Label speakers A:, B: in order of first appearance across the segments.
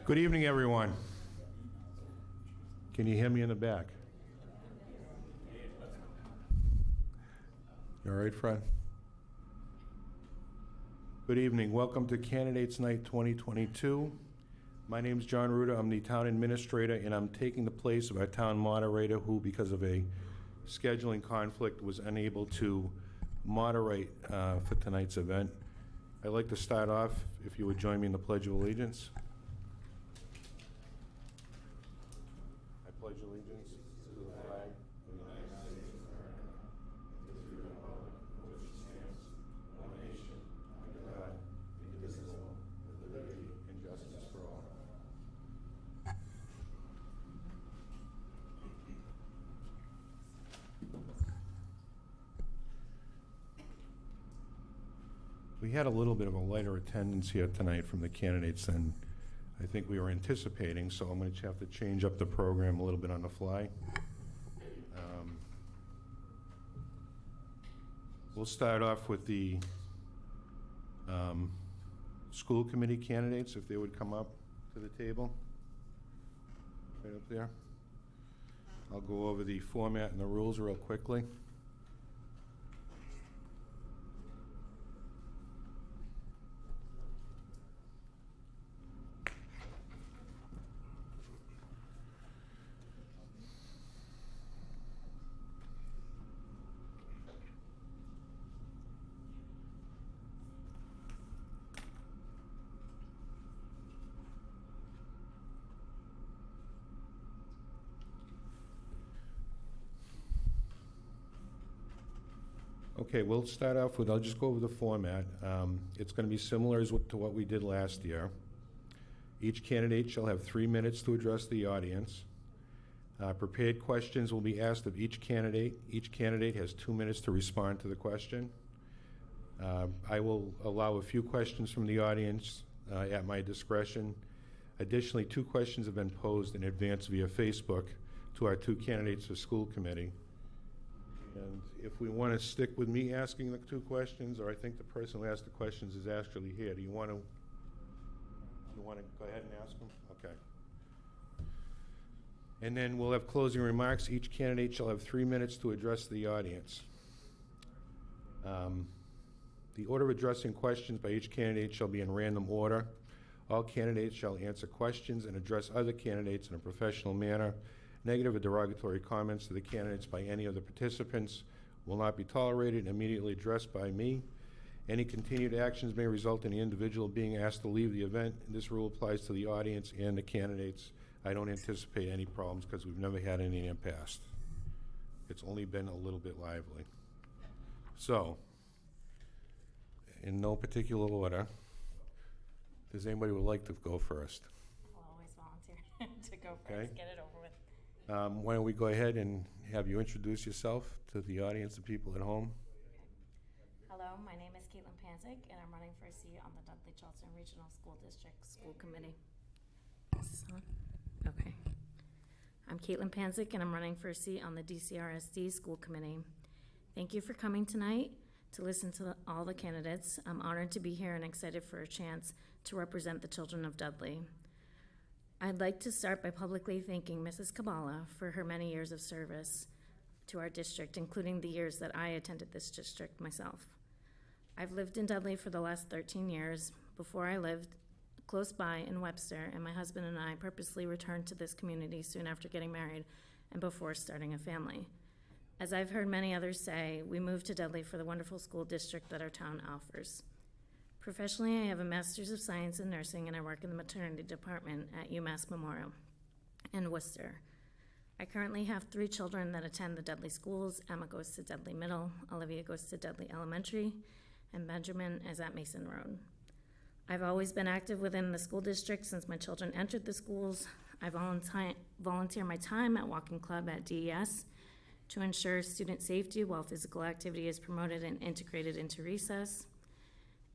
A: Good evening, everyone. Can you hear me in the back? You all right, Fred? Good evening. Welcome to Candidates Night 2022. My name is John Ruda. I'm the town administrator, and I'm taking the place of our town moderator who, because of a scheduling conflict, was unable to moderate for tonight's event. I'd like to start off, if you would join me in the Pledge of Allegiance. I pledge allegiance to the flag of the United States of America, and to the republic for which it stands, one nation, under God, indivisible, with liberty and justice for all. We had a little bit of a lighter attendance here tonight from the candidates than I think we were anticipating, so I'm going to have to change up the program a little bit on the fly. We'll start off with the school committee candidates, if they would come up to the table. Right up there. I'll go over the format and the rules real quickly. Okay, we'll start off with, I'll just go over the format. It's going to be similar to what we did last year. Each candidate shall have 3 minutes to address the audience. Prepared questions will be asked of each candidate. Each candidate has 2 minutes to respond to the question. I will allow a few questions from the audience at my discretion. Additionally, 2 questions have been posed in advance via Facebook to our 2 candidates for school committee. And if we want to stick with me asking the 2 questions, or I think the person who asked the questions is actually here, do you want to go ahead and ask them? Okay. And then we'll have closing remarks. Each candidate shall have 3 minutes to address the audience. The order of addressing questions by each candidate shall be in random order. All candidates shall answer questions and address other candidates in a professional manner. Negative or derogatory comments to the candidates by any of the participants will not be tolerated and immediately addressed by me. Any continued actions may result in the individual being asked to leave the event. This rule applies to the audience and the candidates. I don't anticipate any problems because we've never had any in the past. It's only been a little bit lively. So, in no particular order, does anybody would like to go first?
B: I'll always volunteer to go first,
A: Okay.
B: Get it over with.
A: Why don't we go ahead and have you introduce yourself to the audience and people at home?
B: Hello, my name is Caitlin Panzik, and I'm running for a seat on the Dudley Charleston Regional School District School Committee. Is this on? Okay. I'm Caitlin Panzik, and I'm running for a seat on the DCRSD School Committee. Thank you for coming tonight to listen to all the candidates. I'm honored to be here and excited for a chance to represent the children of Dudley. I'd like to start by publicly thanking Mrs. Kabala for her many years of service to our district, including the years that I attended this district myself. I've lived in Dudley for the last 13 years. Before I lived close by in Webster, and my husband and I purposely returned to this community soon after getting married and before starting a family. As I've heard many others say, we moved to Dudley for the wonderful school district that our town offers. Professionally, I have a Master's of Science in Nursing, and I work in the maternity department at UMass Memorial in Worcester. I currently have 3 children that attend the Dudley schools. Emma goes to Dudley Middle, Olivia goes to Dudley Elementary, and Benjamin is at Mason Road. I've always been active within the school district since my children entered the schools. I volunteer my time at Walking Club at DES to ensure student safety while physical activity is promoted and integrated into recess.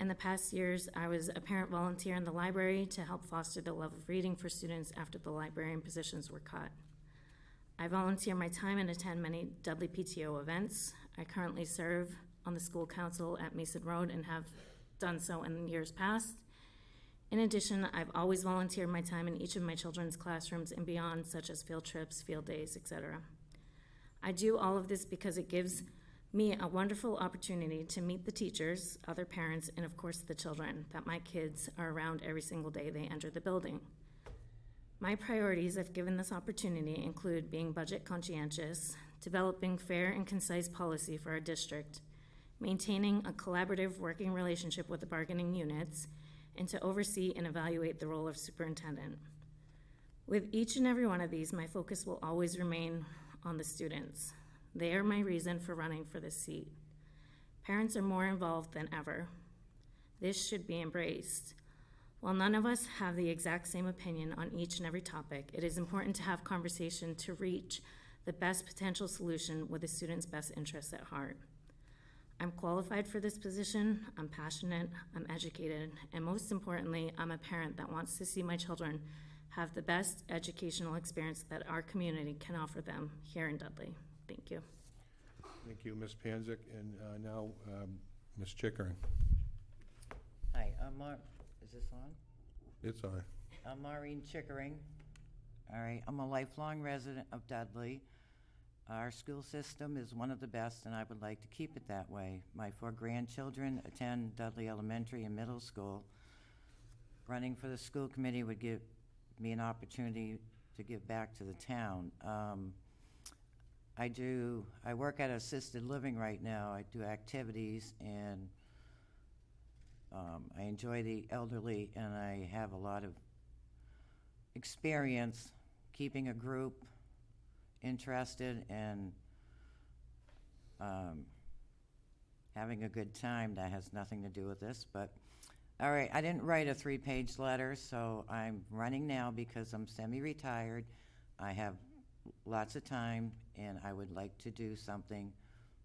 B: In the past years, I was a parent volunteer in the library to help foster the love of reading for students after the librarian positions were cut. I volunteer my time and attend many Dudley PTO events. I currently serve on the school council at Mason Road and have done so in years past. In addition, I've always volunteered my time in each of my children's classrooms and beyond, such as field trips, field days, etc. I do all of this because it gives me a wonderful opportunity to meet the teachers, other parents, and of course the children that my kids are around every single day they enter the building. My priorities, if given this opportunity, include being budget conscientious, developing fair and concise policy for our district, maintaining a collaborative working relationship with the bargaining units, and to oversee and evaluate the role of superintendent. With each and every one of these, my focus will always remain on the students. They are my reason for running for this seat. Parents are more involved than ever. This should be embraced. While none of us have the exact same opinion on each and every topic, it is important to have conversation to reach the best potential solution with the student's best interests at heart. I'm qualified for this position, I'm passionate, I'm educated, and most importantly, I'm a parent that wants to see my children have the best educational experience that our community can offer them here in Dudley. Thank you.
A: Thank you, Ms. Panzik, and now Ms. Chickering.
C: Hi, is this on?
A: It's on.
C: I'm Maureen Chickering. All right, I'm a lifelong resident of Dudley. Our school system is one of the best, and I would like to keep it that way. My 4 grandchildren attend Dudley Elementary and Middle School. Running for the school committee would give me an opportunity to give back to the town. I work at assisted living right now. I do activities, and I enjoy the elderly, and I have a lot of experience keeping a group interested and having a good time. That has nothing to do with this, but all right, I didn't write a 3-page letter, so I'm running now because I'm semi-retired. I have lots of time, and I would like to do something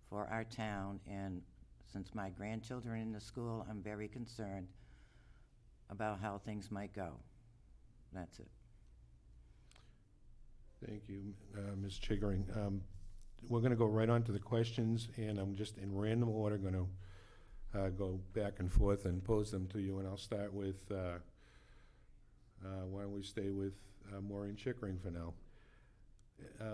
C: for our town, and since my grandchildren are in the school, I'm very concerned about how things might go. That's it.
A: Thank you, Ms. Chickering. We're going to go right on to the questions, and I'm just in random order going to go back and forth and pose them to you, and I'll start with, why don't we stay with Maureen Chickering for now.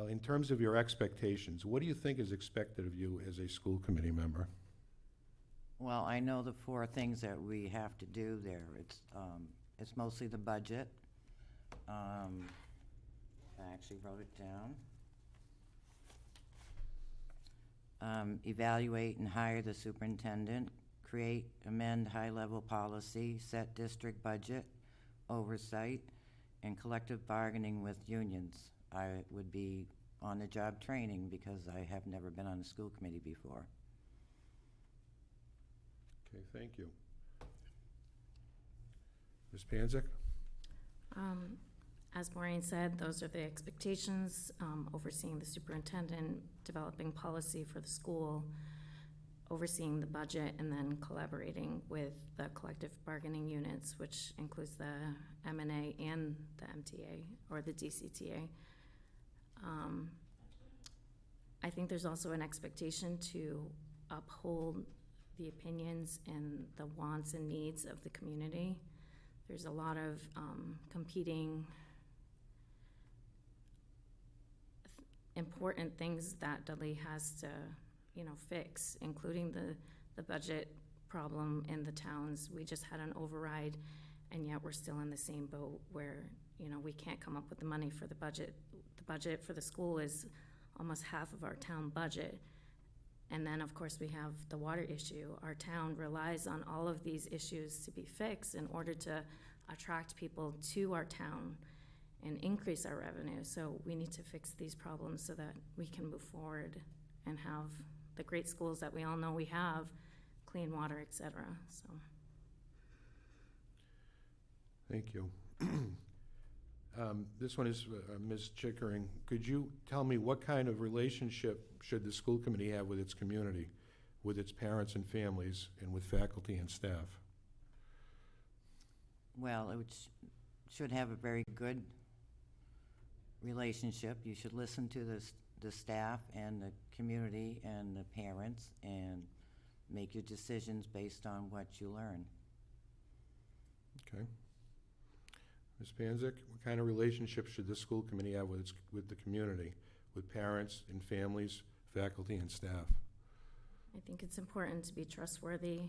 A: In terms of your expectations, what do you think is expected of you as a school committee member?
C: Well, I know the 4 things that we have to do there. It's mostly the budget. I actually wrote it down. Evaluate and hire the superintendent, create, amend high-level policy, set district budget, oversight, and collective bargaining with unions. I would be on-the-job training because I have never been on a school committee before.
A: Okay, thank you. Ms. Panzik?
B: As Maureen said, those are the expectations, overseeing the superintendent, developing policy for the school, overseeing the budget, and then collaborating with the collective bargaining units, which includes the M&A and the MTA, or the DCTA. I think there's also an expectation to uphold the opinions and the wants and needs of the community. There's a lot of competing important things that Dudley has to, fix, including the budget problem in the towns. We just had an override, and yet we're still in the same boat where, we can't come up with the money for the budget. The budget for the school is almost half of our town budget. And then, of course, we have the water issue. Our town relies on all of these issues to be fixed in order to attract people to our town and increase our revenue. So we need to fix these problems so that we can move forward and have the great schools that we all know we have, clean water, et cetera. So.
A: Thank you. This one is Ms. Chickering. Could you tell me what kind of relationship should the school committee have with its community, with its parents and families, and with faculty and staff?
C: Well, it should have a very good relationship. You should listen to the staff and the community and the parents and make your decisions based on what you learn.
A: Okay. Ms. Panzik, what kind of relationship should this school committee have with the community, with parents and families, faculty and staff?
B: I think it's important to be trustworthy.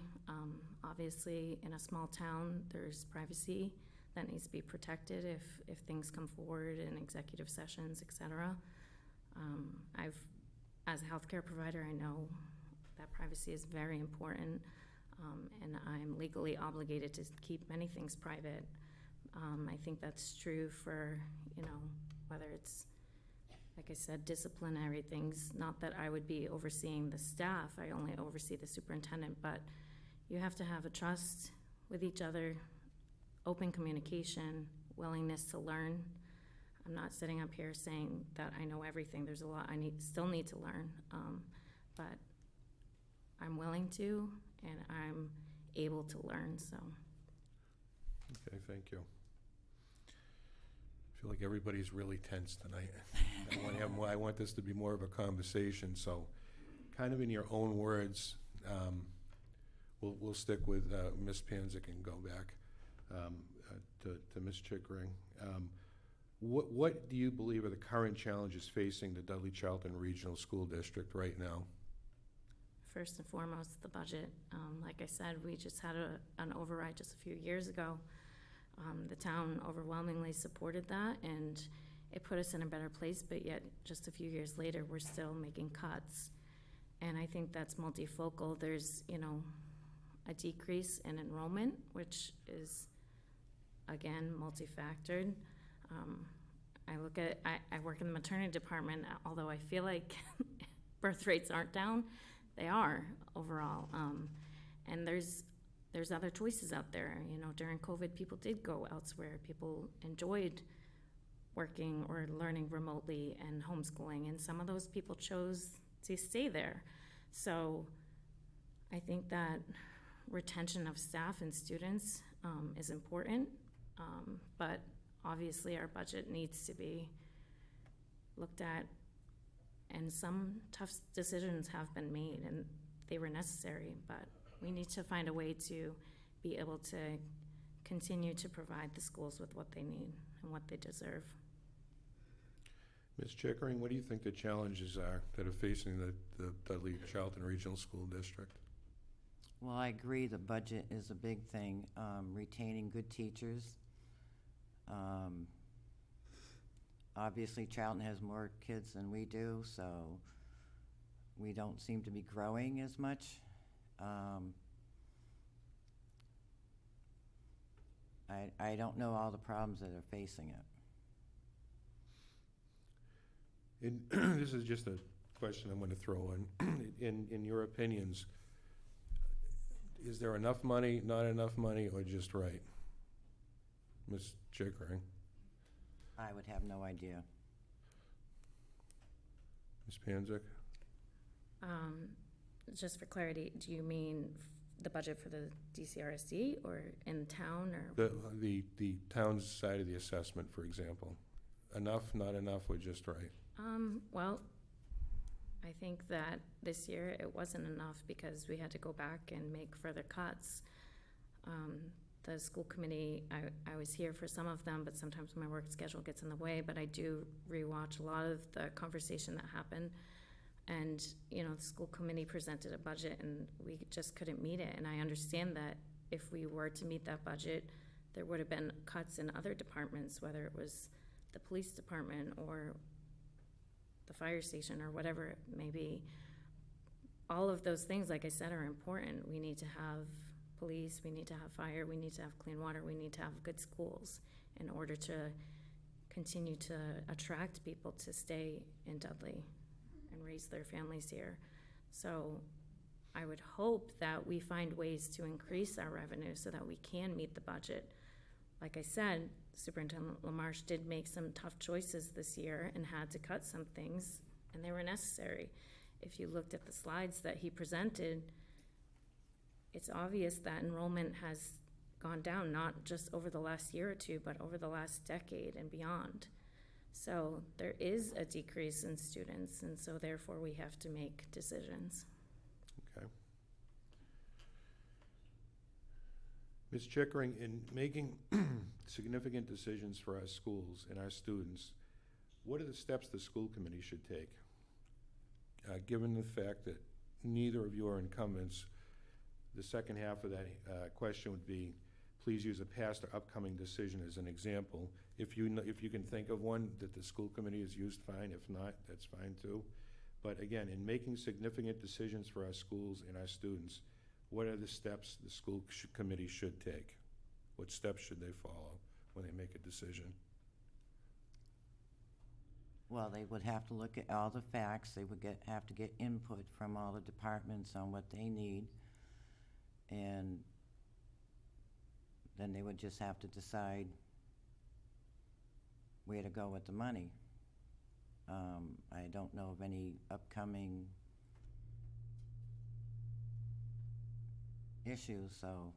B: Obviously, in a small town, there's privacy that needs to be protected if things come forward in executive sessions, et cetera. As a healthcare provider, I know that privacy is very important, and I'm legally obligated to keep many things private. I think that's true for, whether it's, like I said, disciplinary things. Not that I would be overseeing the staff, I only oversee the superintendent, but you have to have a trust with each other, open communication, willingness to learn. I'm not sitting up here saying that I know everything. There's a lot I still need to learn, but I'm willing to, and I'm able to learn, so.
A: Okay, thank you. I feel like everybody's really tense tonight. I want this to be more of a conversation, so kind of in your own words, we'll stick with Ms. Panzik and go back to Ms. Chickering. What do you believe are the current challenges facing the Dudley Charlton Regional School District right now?
B: First and foremost, the budget. Like I said, we just had an override just a few years ago. The town overwhelmingly supported that, and it put us in a better place, but yet just a few years later, we're still making cuts. And I think that's multifocal. There's, a decrease in enrollment, which is, again, multifactored. I work in the maternity department, although I feel like birth rates aren't down, they are overall. And there's other choices out there. During COVID, people did go elsewhere. People enjoyed working or learning remotely and homeschooling, and some of those people chose to stay there. So I think that retention of staff and students is important, but obviously our budget needs to be looked at, and some tough decisions have been made, and they were necessary, but we need to find a way to be able to continue to provide the schools with what they need and what they deserve.
A: Ms. Chickering, what do you think the challenges are that are facing the Dudley Charlton Regional School District?
C: Well, I agree the budget is a big thing. Retaining good teachers. Obviously, Charlton has more kids than we do, so we don't seem to be growing as much. I don't know all the problems that are facing it.
A: This is just a question I'm going to throw in. In your opinions, is there enough money, not enough money, or just right? Ms. Chickering?
C: I would have no idea.
A: Ms. Panzik?
B: Just for clarity, do you mean the budget for the DCRSD or in town, or?
A: The town's side of the assessment, for example. Enough, not enough, or just right?
B: Well, I think that this year it wasn't enough because we had to go back and make further cuts. The school committee, I was here for some of them, but sometimes my work schedule gets in the way, but I do rewatch a lot of the conversation that happened. And, the school committee presented a budget and we just couldn't meet it. And I understand that if we were to meet that budget, there would have been cuts in other departments, whether it was the police department or the fire station or whatever it may be. All of those things, like I said, are important. We need to have police, we need to have fire, we need to have clean water, we need to have good schools in order to continue to attract people to stay in Dudley and raise their families here. So I would hope that we find ways to increase our revenue so that we can meet the budget. Like I said, Superintendent LaMarche did make some tough choices this year and had to cut some things, and they were necessary. If you looked at the slides that he presented, it's obvious that enrollment has gone down, not just over the last year or two, but over the last decade and beyond. So there is a decrease in students, and so therefore we have to make decisions.
A: Okay. Ms. Chickering, in making significant decisions for our schools and our students, what are the steps the school committee should take? Given the fact that neither of you are incumbents, the second half of that question would be, please use a past or upcoming decision as an example. If you can think of one that the school committee has used, fine. If not, that's fine too. But again, in making significant decisions for our schools and our students, what are the steps the school committee should take? What steps should they follow when they make a decision?
C: Well, they would have to look at all the facts. They would have to get input from all the departments on what they need. And then they would just have to decide where to go with the money. I don't know of any upcoming issues, so.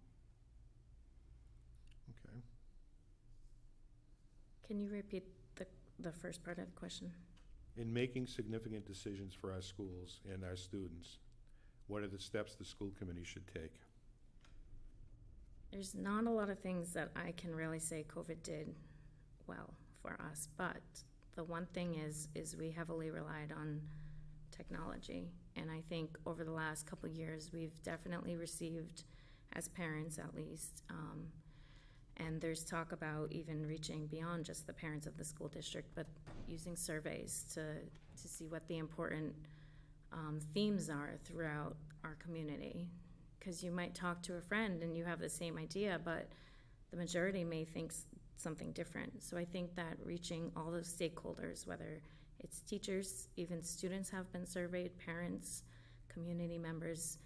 A: Okay.
B: Can you repeat the first part of the question?
A: In making significant decisions for our schools and our students, what are the steps the school committee should take?
B: There's not a lot of things that I can really say COVID did well for us, but the one thing is we heavily relied on technology. And I think over the last couple of years, we've definitely received, as parents at least, and there's talk about even reaching beyond just the parents of the school district, but using surveys to see what the important themes are throughout our community. Because you might talk to a friend and you have the same idea, but the majority may think something different. So I think that reaching all those stakeholders, whether it's teachers, even students have been surveyed, parents, community members,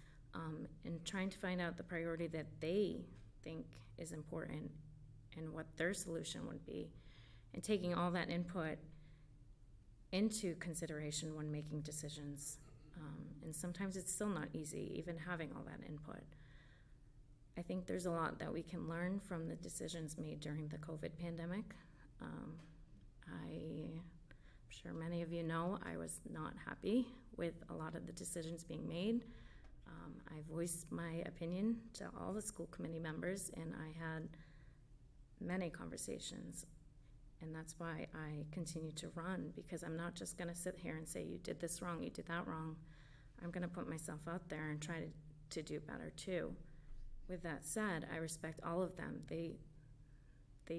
B: and trying to find out the priority that they think is important and what their solution would be, and taking all that input into consideration when making decisions. And sometimes it's still not easy, even having all that input. I think there's a lot that we can learn from the decisions made during the COVID pandemic. I'm sure many of you know I was not happy with a lot of the decisions being made. I voiced my opinion to all the school committee members, and I had many conversations. And that's why I continue to run, because I'm not just going to sit here and say, you did this wrong, you did that wrong. I'm going to put myself out there and try to do better too. With that said, I respect all of them. They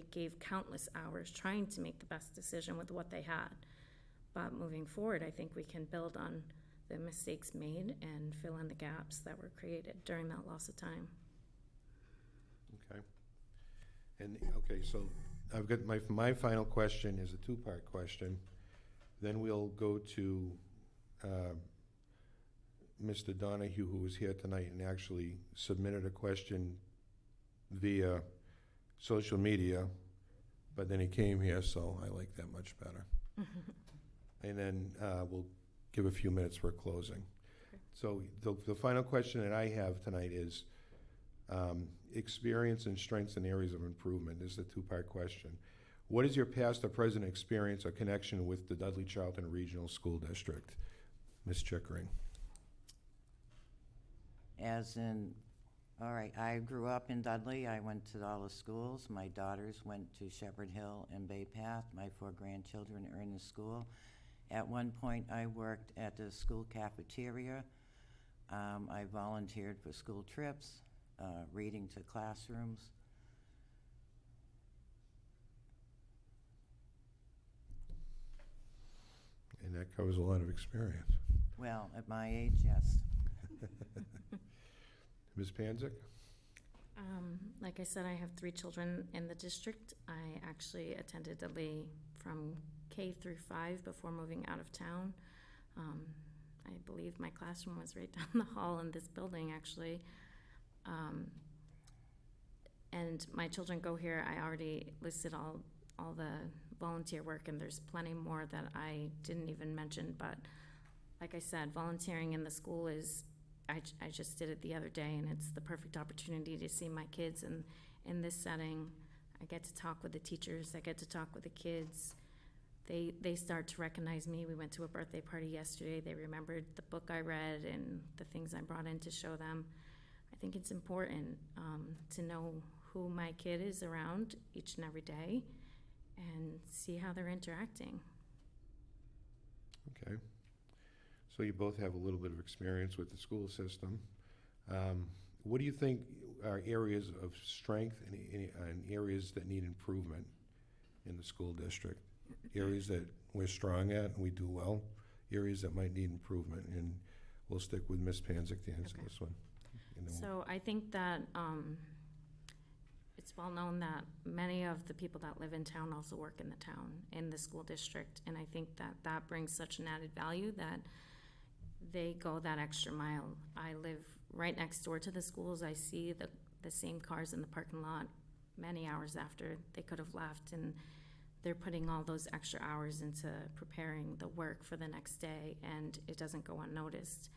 B: gave countless hours trying to make the best decision with what they had. But moving forward, I think we can build on the mistakes made and fill in the gaps that were created during that loss of time.
A: Okay. And, okay, so I've got my final question is a two-part question. Then we'll go to Mr. Donahue, who was here tonight and actually submitted a question via social media, but then he came here, so I like that much better. And then we'll give a few minutes for closing.
B: Okay.
A: So the final question that I have tonight is experience and strengths and areas of improvement. This is a two-part question. What is your past or present experience or connection with the Dudley Charlton Regional School District? Ms. Chickering.
C: All right, I grew up in Dudley. I went to all the schools. My daughters went to Shepherd Hill and Bay Path. My 4 grandchildren are in the school. At one point, I worked at the school cafeteria. I volunteered for school trips, reading to classrooms.
A: And that covers a lot of experience.
C: Well, at my age, yes.
A: Ms. Panzik?
B: Like I said, I have 3 children in the district. I actually attended Dudley from K through 5 before moving out of town. I believe my classroom was right down the hall in this building, actually. And my children go here. I already listed all the volunteer work, and there's plenty more that I didn't even mention. But like I said, volunteering in the school is, I just did it the other day, and it's the perfect opportunity to see my kids in this setting. I get to talk with the teachers. I get to talk with the kids. They start to recognize me. We went to a birthday party yesterday. They remembered the book I read and the things I brought in to show them. I think it's important to know who my kid is around each and every day and see how they're interacting.
A: Okay. So you both have a little bit of experience with the school system. What do you think are areas of strength and areas that need improvement in the school district? Areas that we're strong at and we do well, areas that might need improvement, and we'll stick with Ms. Panzik to answer
B: Okay.
A: this one. And then
B: So I think that it's well known that many of the people that live in town also work in the town, in the school district, and I think that that brings such an added value that they go that extra mile. I live right next door to the schools. I see the same cars in the parking lot many hours after they could have left, and they're putting all those extra hours into preparing the work for the next day, and it doesn't go unnoticed.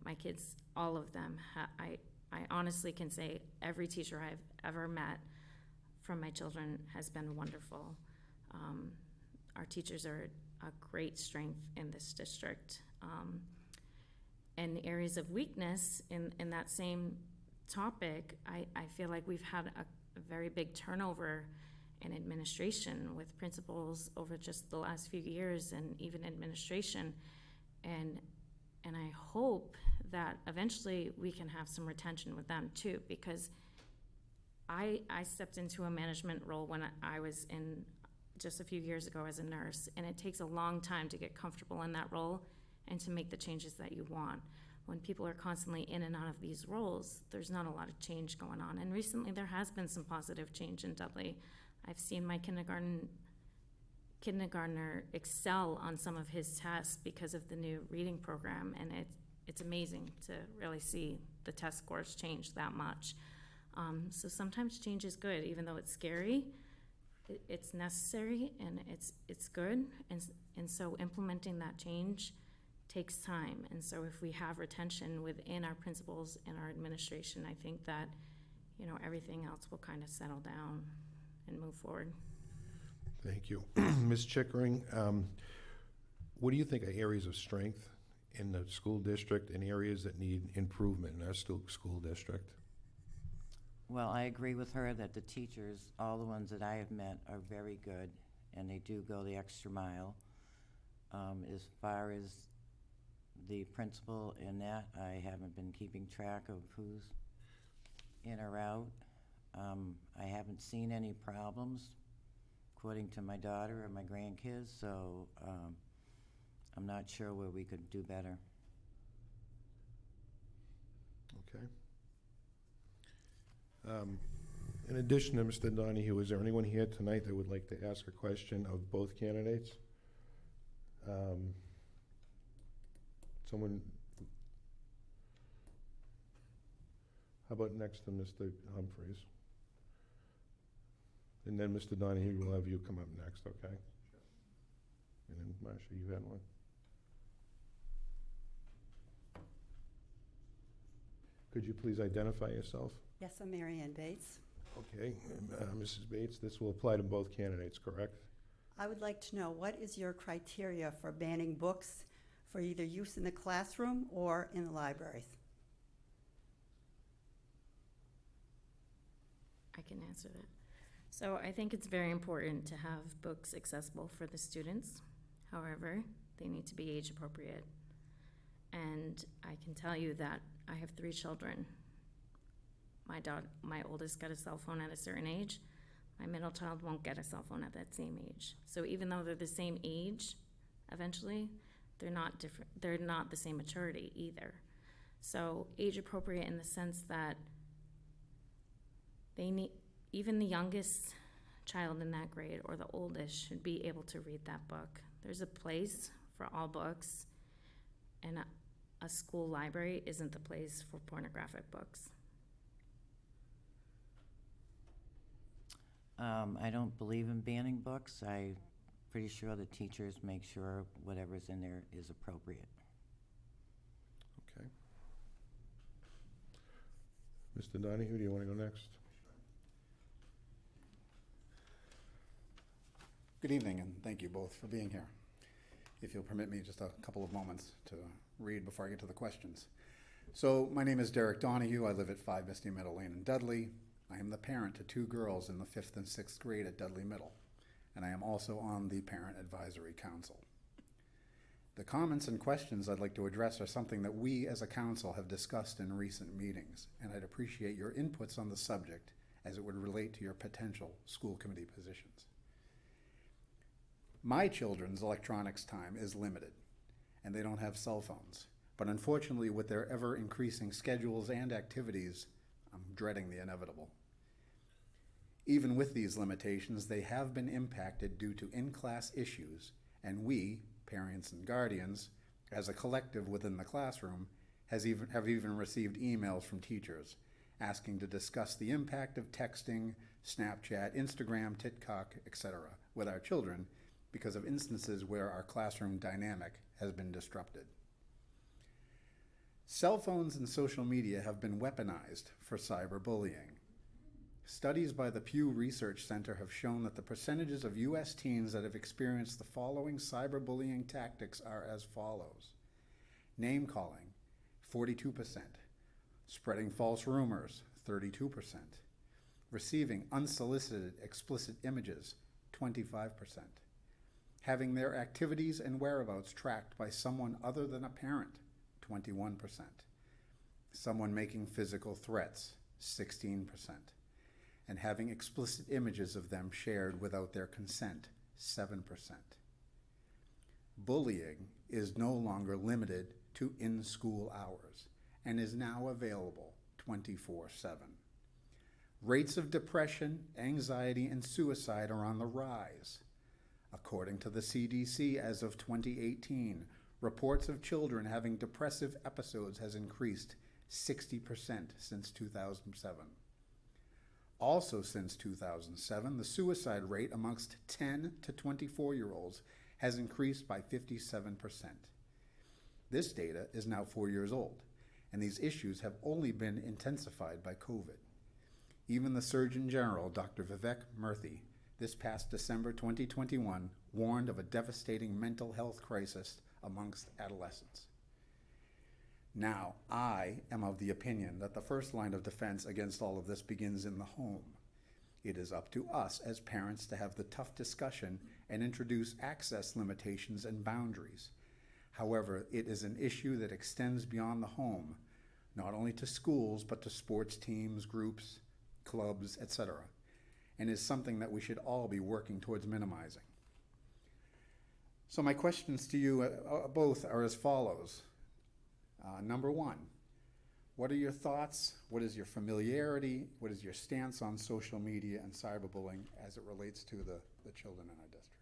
B: My kids, all of them, I honestly can say every teacher I've ever met from my children has been wonderful. Our teachers are a great strength in this district. And the areas of weakness in that same topic, I feel like we've had a very big turnover in administration with principals over just the last few years, and even administration. And I hope that eventually we can have some retention with them too, because I stepped into a management role when I was in just a few years ago as a nurse, and it takes a long time to get comfortable in that role and to make the changes that you want. When people are constantly in and out of these roles, there's not a lot of change going on. And recently there has been some positive change in Dudley. I've seen my kindergartner excel on some of his tests because of the new reading program, and it's amazing to really see the test scores change that much. So sometimes change is good, even though it's scary. It's necessary, and it's good, and so implementing that change takes time. And so if we have retention within our principals and our administration, I think that, everything else will kind of settle down and move forward.
A: Thank you. Ms. Chickering, what do you think are areas of strength in the school district and areas that need improvement in our school district?
C: Well, I agree with her that the teachers, all the ones that I have met, are very good, and they do go the extra mile. As far as the principal in that, I haven't been keeping track of who's in or out. I haven't seen any problems, according to my daughter or my grandkids, so I'm not sure where we could do better.
A: Okay. In addition to Mr. Donahue, is there anyone here tonight that would like to ask a question of both candidates? Someone, how about next to Mr. Humphreys? And then Mr. Donahue, will have you come up next, okay? And then Marcia, you had one. Could you please identify yourself?
D: Yes, I'm Mary Ann Bates.
A: Okay, Mrs. Bates, this will apply to both candidates, correct?
D: I would like to know, what is your criteria for banning books for either use in the classroom or in the libraries?
B: I can answer that. So I think it's very important to have books accessible for the students. However, they need to be age appropriate. And I can tell you that I have 3 children. My oldest got a cell phone at a certain age. My middle child won't get a cell phone at that same age. So even though they're the same age, eventually, they're not different. They're not the same maturity either. So age appropriate in the sense that they need, even the youngest child in that grade or the oldest should be able to read that book. There's a place for all books, and a school library isn't the place for pornographic books.
C: I don't believe in banning books. I'm pretty sure the teachers make sure whatever's in there is appropriate.
A: Okay. Mr. Donahue, do you want to go next?
E: Good evening, and thank you both for being here. If you'll permit me just a couple of moments to read before I get to the questions. So my name is Derek Donahue. I live at 5 Misty Meadow Lane in Dudley. I am the parent to 2 girls in the 5th and 6th grade at Dudley Middle, and I am also on the Parent Advisory Council. The comments and questions I'd like to address are something that we as a council have discussed in recent meetings, and I'd appreciate your inputs on the subject as it would relate to your potential school committee positions. My children's electronics time is limited, and they don't have cell phones. But unfortunately, with their ever-increasing schedules and activities, I'm dreading the inevitable. Even with these limitations, they have been impacted due to in-class issues, and we, parents and guardians, as a collective within the classroom, have even received emails from teachers asking to discuss the impact of texting, Snapchat, Instagram, TikTok, etc. with our children because of instances where our classroom dynamic has been disrupted. Cell phones and social media have been weaponized for cyberbullying. Studies by the Pew Research Center have shown that the percentages of U.S. teens that have experienced the following cyberbullying tactics are as follows. Name-calling, 42%. Spreading false rumors, 32%. Receiving unsolicited explicit images, 25%. Having their activities and whereabouts tracked by someone other than a parent, 21%. Someone making physical threats, 16%. And having explicit images of them shared without their consent, 7%. Bullying is no longer limited to in-school hours and is now available 24/7. Rates of depression, anxiety, and suicide are on the rise. According to the CDC, as of 2018, reports of children having depressive episodes has increased 60% since 2007. Also since 2007, the suicide rate amongst 10 to 24-year-olds has increased by 57%. This data is now 4 years old, and these issues have only been intensified by COVID. Even the Surgeon General, Dr. Vivek Murthy, this past December 2021, warned of a devastating mental health crisis amongst adolescents. Now, I am of the opinion that the first line of defense against all of this begins in the home. It is up to us as parents to have the tough discussion and introduce access limitations and boundaries. However, it is an issue that extends beyond the home, not only to schools, but to sports teams, groups, clubs, etc., and is something that we should all be working towards minimizing. So my questions to you both are as follows. Number one, what are your thoughts? What is your familiarity? What is your stance on social media and cyberbullying as it relates to the children in our district?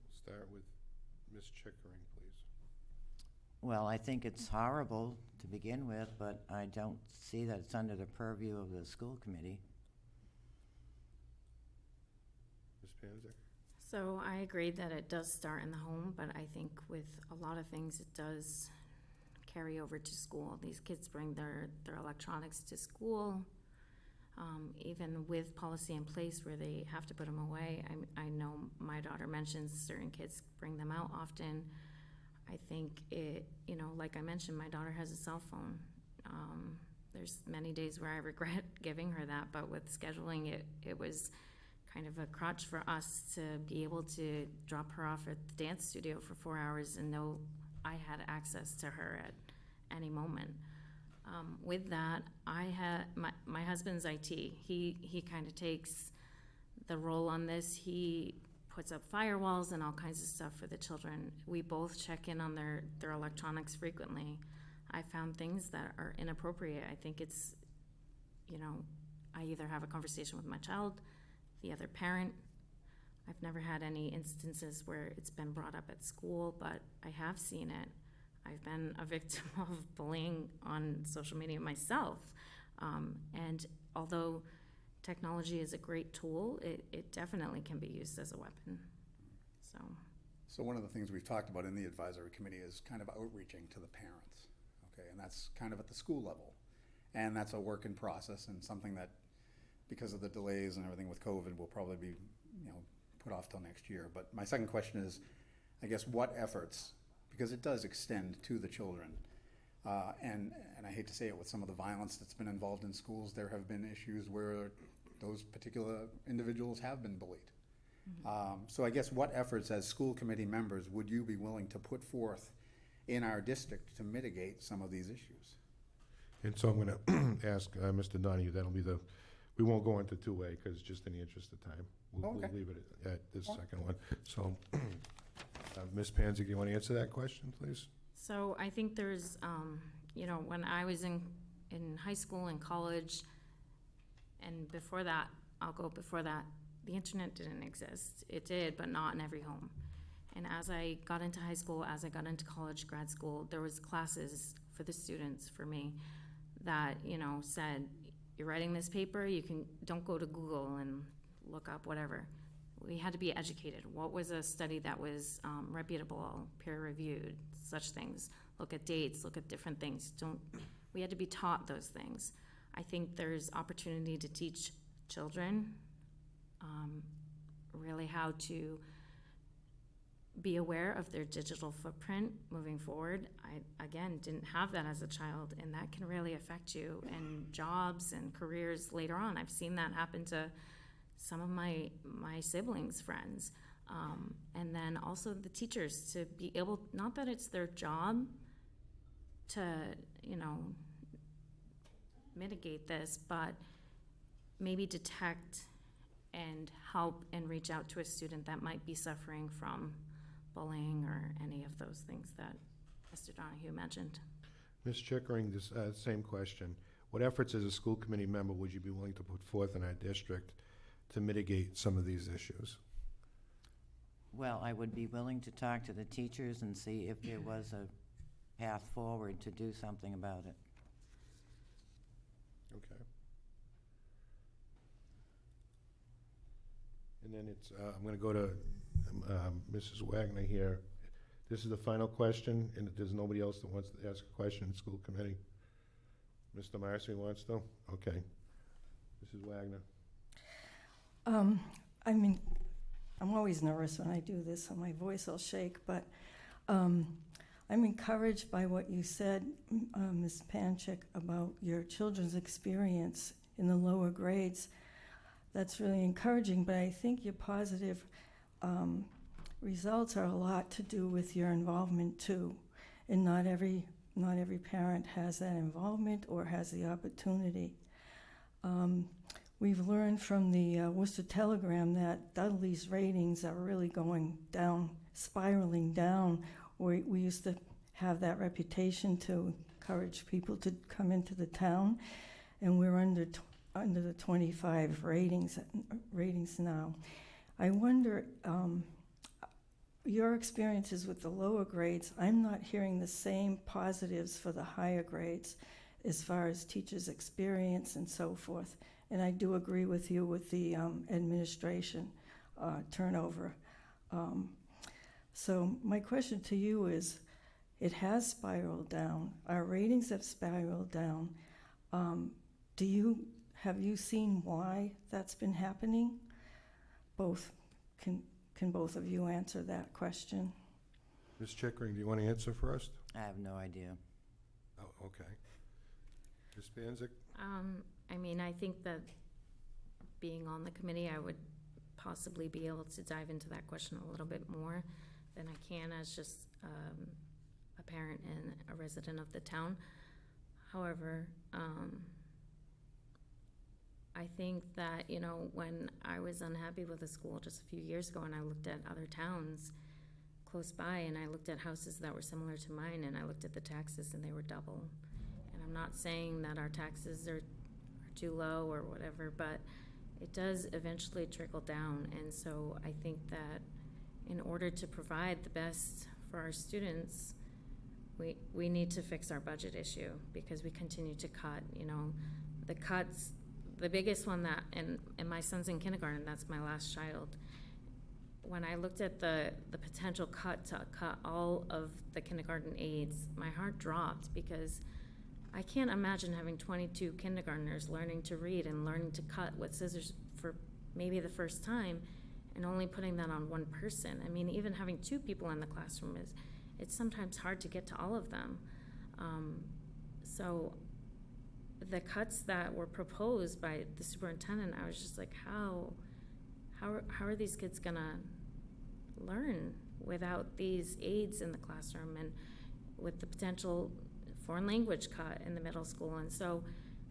A: We'll start with Ms. Chickering, please.
C: Well, I think it's horrible to begin with, but I don't see that it's under the purview of the school committee.
A: Ms. Panzer?
B: So I agree that it does start in the home, but I think with a lot of things, it does carry over to school. These kids bring their electronics to school, even with policy in place where they have to put them away. I know my daughter mentions certain kids bring them out often. I think it, like I mentioned, my daughter has a cell phone. There's many days where I regret giving her that, but with scheduling, it was kind of a crutch for us to be able to drop her off at the dance studio for 4 hours and know I had access to her at any moment. With that, I had my husband's IT. He kind of takes the role on this. He puts up firewalls and all kinds of stuff for the children. We both check in on their electronics frequently. I found things that are inappropriate. I think it's, I either have a conversation with my child, the other parent. I've never had any instances where it's been brought up at school, but I have seen it. I've been a victim of bullying on social media myself. And although technology is a great tool, it definitely can be used as a weapon.
E: So one of the things we've talked about in the advisory committee is kind of outreaching to the parents, okay? And that's kind of at the school level. And that's a work in process and something that, because of the delays and everything with COVID, will probably be, put off till next year. But my second question is, I guess, what efforts, because it does extend to the children, And I hate to say it, with some of the violence that's been involved in schools, there have been issues where those particular individuals have been bullied. So I guess what efforts as school committee members would you be willing to put forth in our district to mitigate some of these issues?
A: And so I'm going to ask Mr. Donahue, that'll be we won't go into two-way because just in the interest of time. We'll
E: Okay.
A: leave it at this second one. So, Ms. Panzik, do you want to answer that question, please?
B: So I think there's, when I was in high school and college, and before that, the internet didn't exist. It did, but not in every home. And as I got into high school, as I got into college, grad school, there was classes for the students, for me, that, said, you're writing this paper, don't go to Google and look up whatever. We had to be educated. What was a study that was reputable, peer-reviewed, such things? Look at dates, look at different things. We had to be taught those things. I think there's opportunity to teach children really how to be aware of their digital footprint moving forward. I, again, didn't have that as a child, and that can really affect you in jobs and careers later on. I've seen that happen to some of my siblings' friends. And then also the teachers to be able, not that it's their job to, mitigate this, but maybe detect and help and reach out to a student that might be suffering from bullying or any of those things that Mr. Donahue mentioned.
A: Ms. Chickering, this same question. What efforts as a school committee member would you be willing to put forth in our district to mitigate some of these issues?
C: Well, I would be willing to talk to the teachers and see if there was a path forward to do something about it.
A: Okay. And then I'm going to go to Mrs. Wagner here. This is the final question, and if there's nobody else that wants to ask a question in school committee. Mr. Marcy wants to? Okay. Mrs. Wagner.
F: I'm always nervous when I do this, so my voice will shake, but I'm encouraged by what you said, Ms. Panchik, about your children's experience in the lower grades. That's really encouraging, but I think your positive results are a lot to do with your involvement too. And not every parent has that involvement or has the opportunity. We've learned from the Worcester Telegram that Dudley's ratings are really going down, spiraling down. We used to have that reputation to encourage people to come into the town, and we're under the 25 ratings now. I wonder, your experiences with the lower grades, I'm not hearing the same positives for the higher grades as far as teachers' experience and so forth. And I do agree with you with the administration turnover. So my question to you is, it has spiraled down. Our ratings have spiraled down. Have you seen why that's been happening? Can both of you answer that question?
A: Ms. Chickering, do you want to answer first?
C: I have no idea.
A: Oh, okay. Ms. Panzik?
B: I think that being on the committee, I would possibly be able to dive into that question a little bit more than I can as just a parent and a resident of the town. However, I think that, when I was unhappy with a school just a few years ago and I looked at other towns close by and I looked at houses that were similar to mine and I looked at the taxes and they were double. And I'm not saying that our taxes are too low or whatever, but it does eventually trickle down. And so I think that in order to provide the best for our students, we need to fix our budget issue because we continue to cut. The cuts, the biggest one that, and my son's in kindergarten, that's my last child. When I looked at the potential cut to cut all of the kindergarten aides, my heart dropped because I can't imagine having 22 kindergartners learning to read and learning to cut with scissors for maybe the first time and only putting that on one person. Even having two people in the classroom it's sometimes hard to get to all of them. So the cuts that were proposed by the superintendent, I was just like, how are these kids gonna learn without these aides in the classroom, and with the potential foreign language cut in the middle school? And so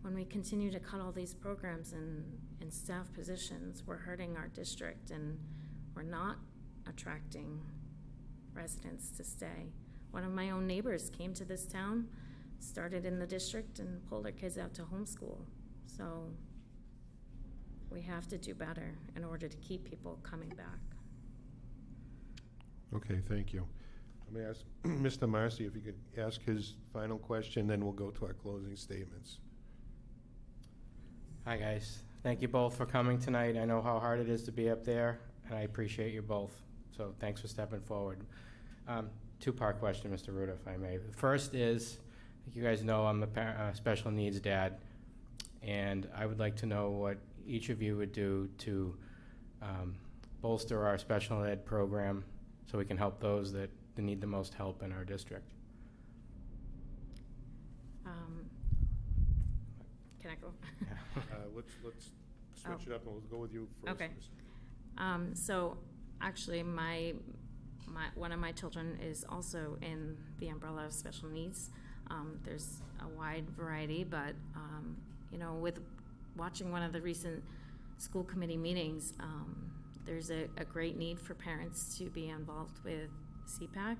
B: when we continue to cut all these programs and staff positions, we're hurting our district, and we're not attracting residents to stay. One of my own neighbors came to this town, started in the district, and pulled her kids out to homeschool. So we have to do better in order to keep people coming back.
A: Okay, thank you. Let me ask Mr. Marcy if he could ask his final question, then we'll go to our closing statements.
G: Hi, guys. Thank you both for coming tonight. I know how hard it is to be up there, and I appreciate you both. So thanks for stepping forward. Two-part question, Mr. Ruda, if I may. The first is, I think you guys know I'm a special needs dad, and I would like to know what each of you would do to bolster our special ed program so we can help those that need the most help in our district.
B: Can I go?
A: Let's switch it up, and we'll go with you first.
B: Okay.
A: Ms.
B: So actually, one of my children is also in the umbrella of special needs. There's a wide variety, but with watching one of the recent school committee meetings, there's a great need for parents to be involved with CPAC,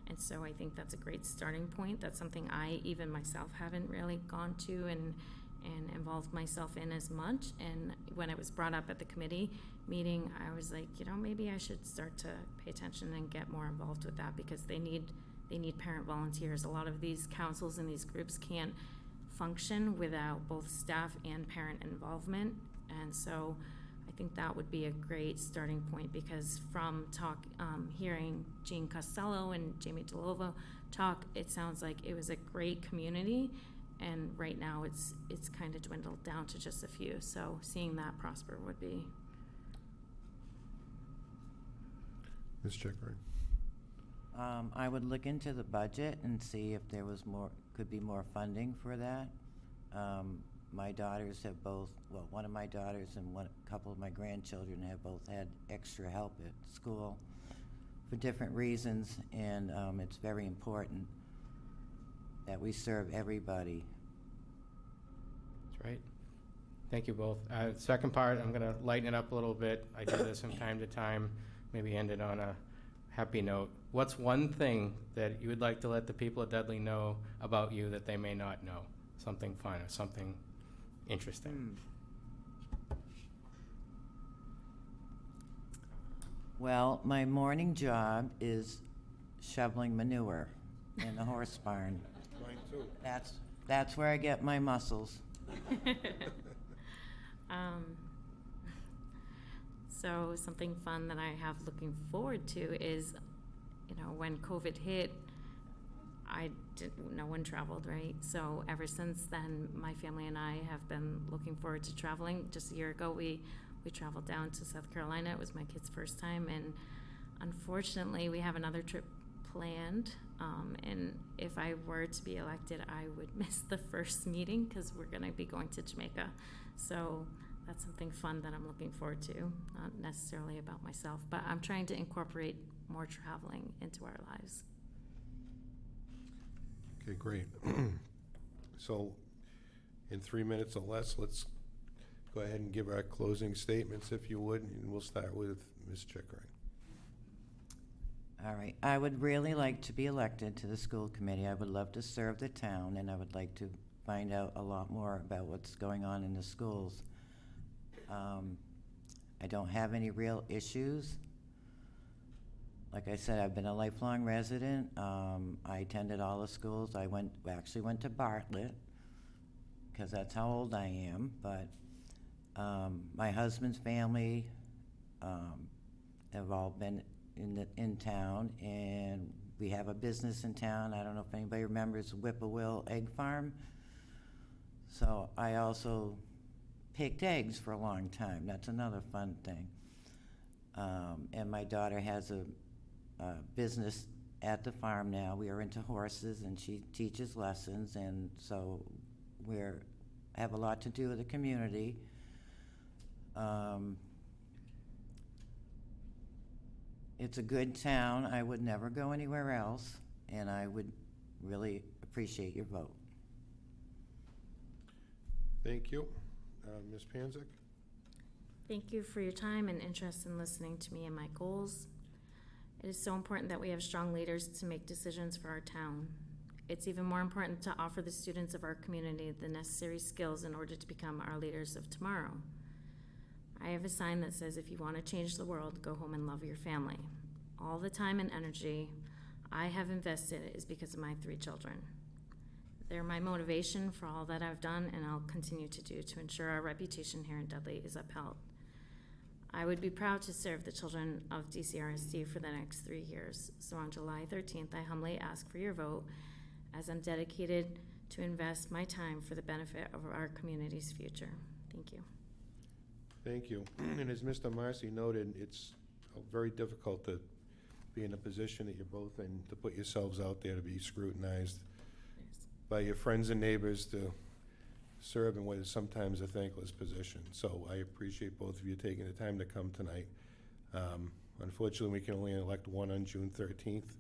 B: and so I think that's a great starting point. That's something I even myself haven't really gone to and involved myself in as much. And when it was brought up at the committee meeting, I was like, maybe I should start to pay attention and get more involved with that, because they need parent volunteers. A lot of these councils and these groups can't function without both staff and parent involvement. And so I think that would be a great starting point, because from hearing Jean Costello and Jamie DeLovo talk, it sounds like it was a great community. And right now it's kind of dwindled down to just a few. So seeing that prosper would be.
A: Ms. Chickering.
C: I would look into the budget and see if there was could be more funding for that. My daughters have both, one of my daughters and a couple of my grandchildren have both had extra help at school for different reasons, and it's very important that we serve everybody.
G: That's right. Thank you both. Second part, I'm going to lighten it up a little bit. I do this from time to time, maybe end it on a happy note. What's one thing that you would like to let the people at Dudley know about you that they may not know? Something fun or something interesting.
C: Well, my morning job is shoveling manure in the horse barn.
A: Mine too.
C: That's where I get my muscles.
B: So something fun that I have looking forward to is, when COVID hit, no one traveled, right? So ever since then, my family and I have been looking forward to traveling. Just a year ago, we traveled down to South Carolina. It was my kid's first time, and unfortunately, we have another trip planned. And if I were to be elected, I would miss the first meeting because we're going to be going to Jamaica. So that's something fun that I'm looking forward to. Not necessarily about myself, but I'm trying to incorporate more traveling into our lives.
A: Okay, great. So in 3 minutes or less, let's go ahead and give our closing statements, if you would, and we'll start with Ms. Chickering.
C: All right. I would really like to be elected to the school committee. I would love to serve the town, and I would like to find out a lot more about what's going on in the schools. I don't have any real issues. Like I said, I've been a lifelong resident. I attended all the schools. I actually went to Bartlett, because that's how old I am. But my husband's family have all been in town, and we have a business in town. I don't know if anybody remembers Whippoorwill Egg Farm. So I also picked eggs for a long time. That's another fun thing. And my daughter has a business at the farm now. We are into horses, and she teaches lessons, and so we're have a lot to do with the community. It's a good town. I would never go anywhere else, and I would really appreciate your vote.
A: Thank you. Ms. Panzik?
B: Thank you for your time and interest in listening to me and my goals. It is so important that we have strong leaders to make decisions for our town. It's even more important to offer the students of our community the necessary skills in order to become our leaders of tomorrow. I have a sign that says, if you want to change the world, go home and love your family. All the time and energy I have invested is because of my 3 children. They're my motivation for all that I've done and I'll continue to do to ensure our reputation here in Dudley is upheld. I would be proud to serve the children of DCRSD for the next 3 years. So on July 13th, I humbly ask for your vote as I'm dedicated to invest my time for the benefit of our community's future. Thank you.
A: Thank you. And as Mr. Marcy noted, it's very difficult to be in a position that you're both in, to put yourselves out there to be scrutinized by your friends and neighbors, to serve in what is sometimes a thankless position. So I appreciate both of you taking the time to come tonight. Unfortunately, we can only elect one on June 13th,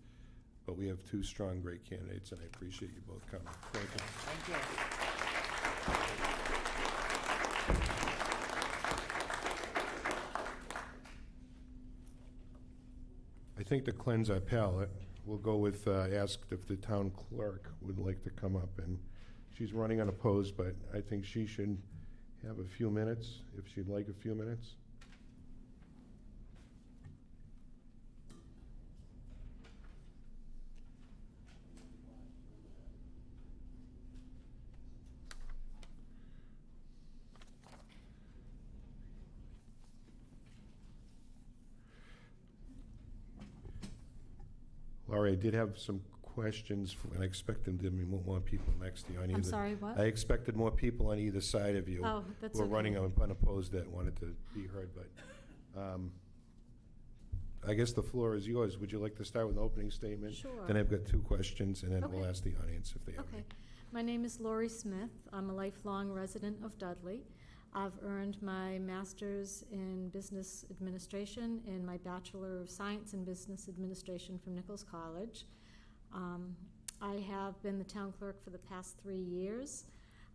A: but we have 2 strong, great candidates, and I appreciate you both coming. Thank you.
C: Thank you.
A: I think to cleanse our palate, we'll go with, asked if the town clerk would like to come up, and she's running unopposed, but I think she should have a few minutes, if she'd like a few minutes. Laurie, I did have some questions, and I expected there to be more people next to you.
H: I'm sorry, what?
A: I expected more people on either side of you.
H: Oh, that's
A: who are
H: okay.
A: running unopposed that wanted to be heard, but I guess the floor is yours. Would you like to start with an opening statement?
H: Sure.
A: Then I've got 2 questions, and then we'll
H: Okay.
A: ask the audience if they have
H: Okay.
A: any.
H: My name is Lori Smith. I'm a lifelong resident of Dudley. I've earned my master's in business administration and my Bachelor of Science in Business Administration from Nichols College. I have been the town clerk for the past 3 years.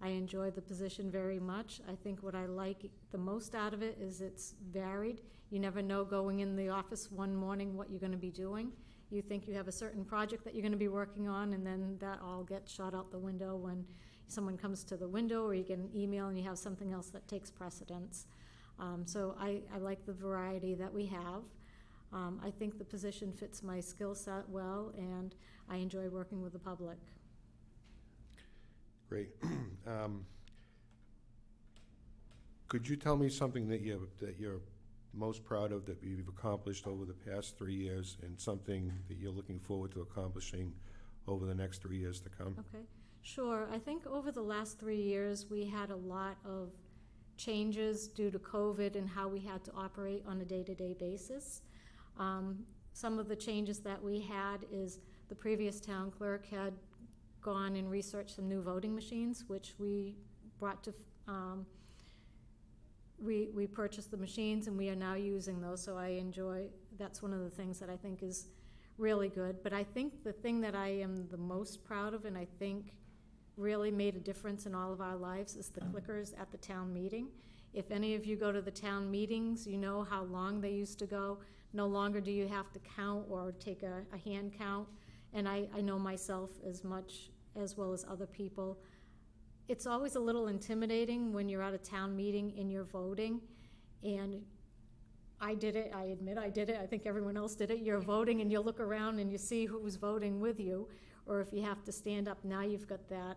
H: I enjoy the position very much. I think what I like the most out of it is it's varied. You never know going in the office one morning what you're going to be doing. You think you have a certain project that you're going to be working on, and then that all gets shot out the window when someone comes to the window, or you get an email and you have something else that takes precedence. So I like the variety that we have. I think the position fits my skill set well, and I enjoy working with the public.
A: Great. Could you tell me something that you're most proud of that you've accomplished over the past 3 years, and something that you're looking forward to accomplishing over the next 3 years to come?
H: Okay, sure. I think over the last 3 years, we had a lot of changes due to COVID and how we had to operate on a day-to-day basis. Some of the changes that we had is the previous town clerk had gone and researched some new voting machines, which we brought to, we purchased the machines and we are now using those, so I enjoy, that's one of the things that I think is really good. But I think the thing that I am the most proud of, and I think really made a difference in all of our lives, is the clickers at the town meeting. If any of you go to the town meetings, you know how long they used to go. No longer do you have to count or take a hand count. And I know myself as much as well as other people. It's always a little intimidating when you're at a town meeting and you're voting. And I did it, I admit I did it, I think everyone else did it. You're voting and you look around and you see who's voting with you. Or if you have to stand up, now you've got that.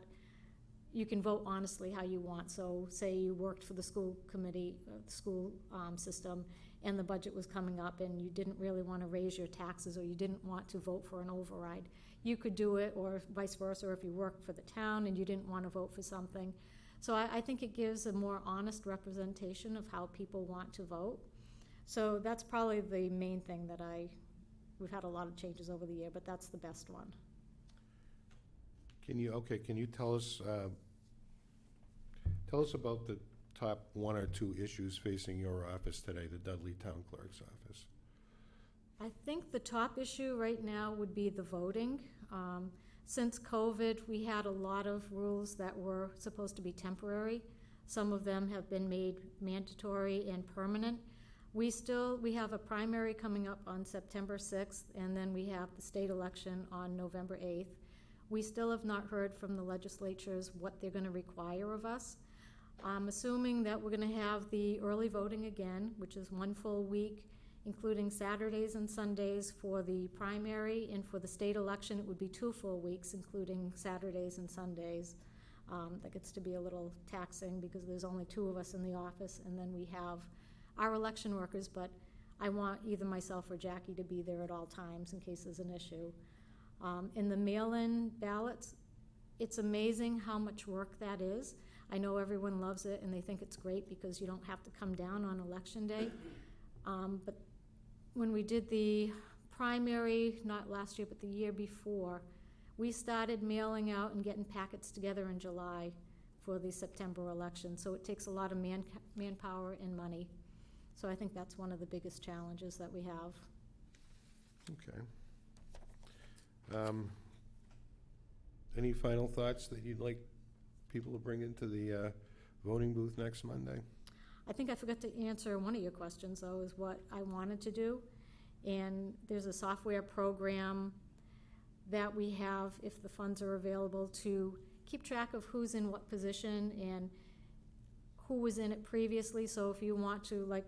H: You can vote honestly how you want. So say you worked for the school committee, school system, and the budget was coming up and you didn't really want to raise your taxes, or you didn't want to vote for an override. You could do it, or vice versa, or if you worked for the town and you didn't want to vote for something. So I think it gives a more honest representation of how people want to vote. So that's probably the main thing that I We've had a lot of changes over the year, but that's the best one.
A: Can you tell us about the top one or two issues facing your office today, the Dudley Town Clerk's office?
H: I think the top issue right now would be the voting. Since COVID, we had a lot of rules that were supposed to be temporary. Some of them have been made mandatory and permanent. We have a primary coming up on September 6th, and then we have the state election on November 8th. We still have not heard from the legislatures what they're going to require of us. I'm assuming that we're going to have the early voting again, which is 1 full week, including Saturdays and Sundays for the primary, and for the state election, it would be 2 full weeks, including Saturdays and Sundays. That gets to be a little taxing because there's only 2 of us in the office, and then we have our election workers, but I want either myself or Jackie to be there at all times in case there's an issue. In the mail-in ballots, it's amazing how much work that is. I know everyone loves it and they think it's great because you don't have to come down on election day. But when we did the primary, not last year, but the year before, we started mailing out and getting packets together in July for the September election. So it takes a lot of manpower and money. So I think that's one of the biggest challenges that we have.
A: Okay. Any final thoughts that you'd like people to bring into the voting booth next Monday?
H: I think I forgot to answer one of your questions, though, is what I wanted to do. And there's a software program that we have, if the funds are available, to keep track of who's in what position and who was in it previously. So if you want to, like,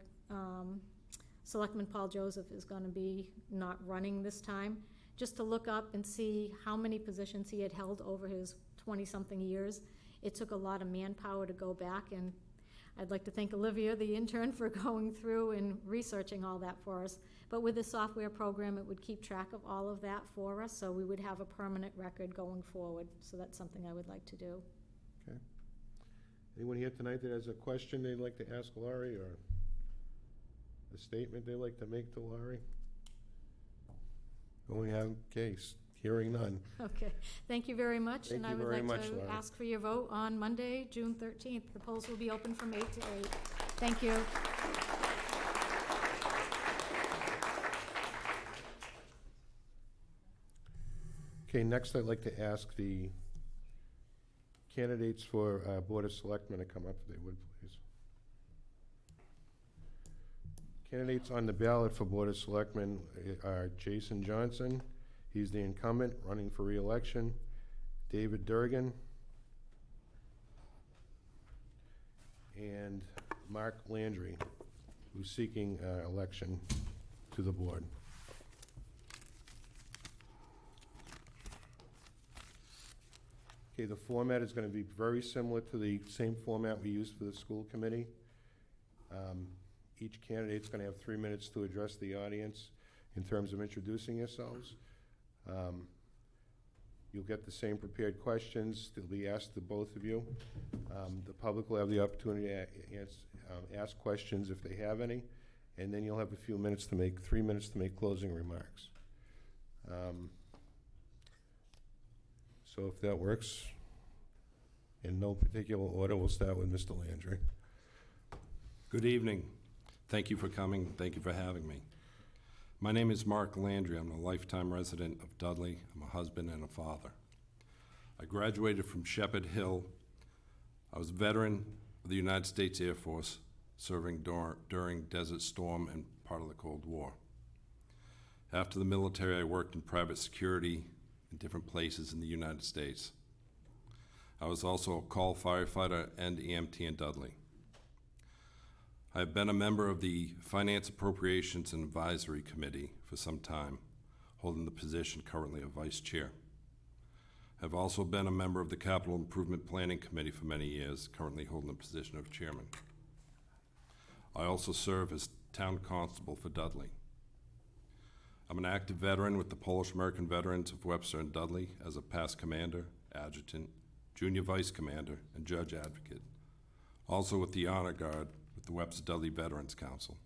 H: Selectman Paul Joseph is going to be not running this time, just to look up and see how many positions he had held over his 20-something years. It took a lot of manpower to go back, and I'd like to thank Olivia, the intern, for going through and researching all that for us. But with the software program, it would keep track of all of that for us, so we would have a permanent record going forward. So that's something I would like to do.
A: Okay. Anyone here tonight that has a question they'd like to ask Laurie, or a statement they'd like to make to Laurie? Only have case. Hearing none.
H: Okay, thank you very much.
A: Thank
H: and
A: you
H: I would
A: very
H: like
A: much,
H: to
A: Laurie.
H: ask for your vote on Monday, June 13th. The polls will be open from 8 to 8. Thank you.
A: Okay, next I'd like to ask the candidates for Board of Selectmen to come up if they would, please. Candidates on the ballot for Board of Selectmen are Jason Johnson, he's the incumbent running for re-election, David Durgan, and Mark Landry, who's seeking election to the board. Okay, the format is going to be very similar to the same format we used for the school committee. Each candidate's going to have 3 minutes to address the audience in terms of introducing yourselves. You'll get the same prepared questions. They'll be asked to both of you. The public will have the opportunity to ask questions if they have any, and then you'll have a few minutes to make, 3 minutes to make closing remarks. So if that works, in no particular order, we'll start with Mr. Landry.
I: Good evening. Thank you for coming. Thank you for having me. My name is Mark Landry. I'm a lifetime resident of Dudley. I'm a husband and a father. I graduated from Shepherd Hill. I was a veteran of the United States Air Force, serving during Desert Storm and part of the Cold War. After the military, I worked in private security in different places in the United States. I was also a call firefighter and EMT in Dudley. I have been a member of the Finance Appropriations and Advisory Committee for some time, holding the position currently of Vice Chair. I have also been a member of the Capital Improvement Planning Committee for many years, currently holding the position of Chairman. I also serve as Town Constable for Dudley. I'm an active veteran with the Polish American Veterans of Webster and Dudley as a past commander, adjutant, junior vice commander, and judge advocate. Also with the Honor Guard with the Webster Dudley Veterans Council.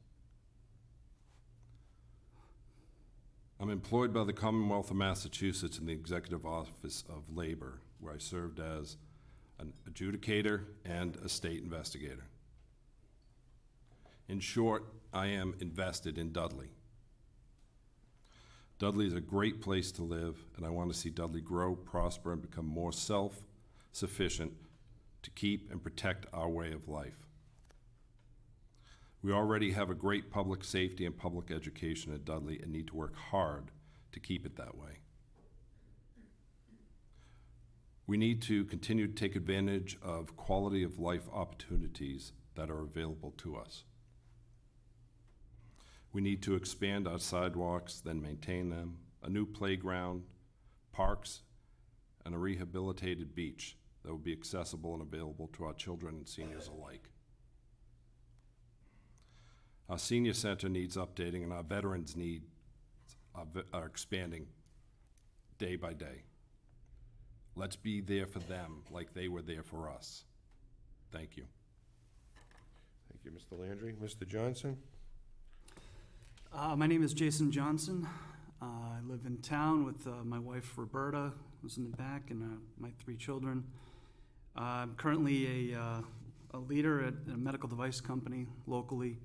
I: I'm employed by the Commonwealth of Massachusetts in the Executive Office of Labor, where I served as an adjudicator and a state investigator. In short, I am invested in Dudley. Dudley is a great place to live, and I want to see Dudley grow, prosper, and become more self-sufficient to keep and protect our way of life. We already have a great public safety and public education at Dudley and need to work hard to keep it that way. We need to continue to take advantage of quality of life opportunities that are available to us. We need to expand our sidewalks, then maintain them, a new playground, parks, and a rehabilitated beach that will be accessible and available to our children and seniors alike. Our senior center needs updating, and our veterans needs are expanding day by day. Let's be there for them like they were there for us. Thank you.
A: Thank you, Mr. Landry. Mr. Johnson?
J: My name is Jason Johnson. I live in town with my wife Roberta, who's in the back, and my 3 children. I'm currently a leader at a medical device company locally.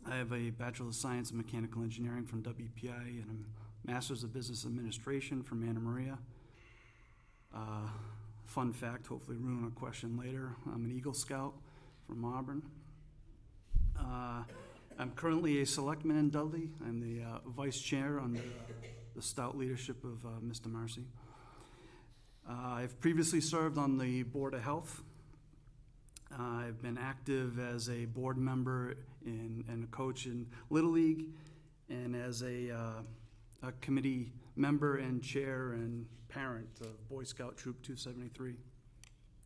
J: I have a Bachelor of Science in Mechanical Engineering from WPI and a Master's of Business Administration from Anna Maria. Fun fact, hopefully ruin a question later, I'm an Eagle Scout from Auburn. I'm currently a selectman in Dudley. I'm the vice chair under the stout leadership of Mr. Marcy. I've previously served on the Board of Health. I've been active as a board member and a coach in Little League, and as a committee member and chair and parent of Boy Scout Troop 273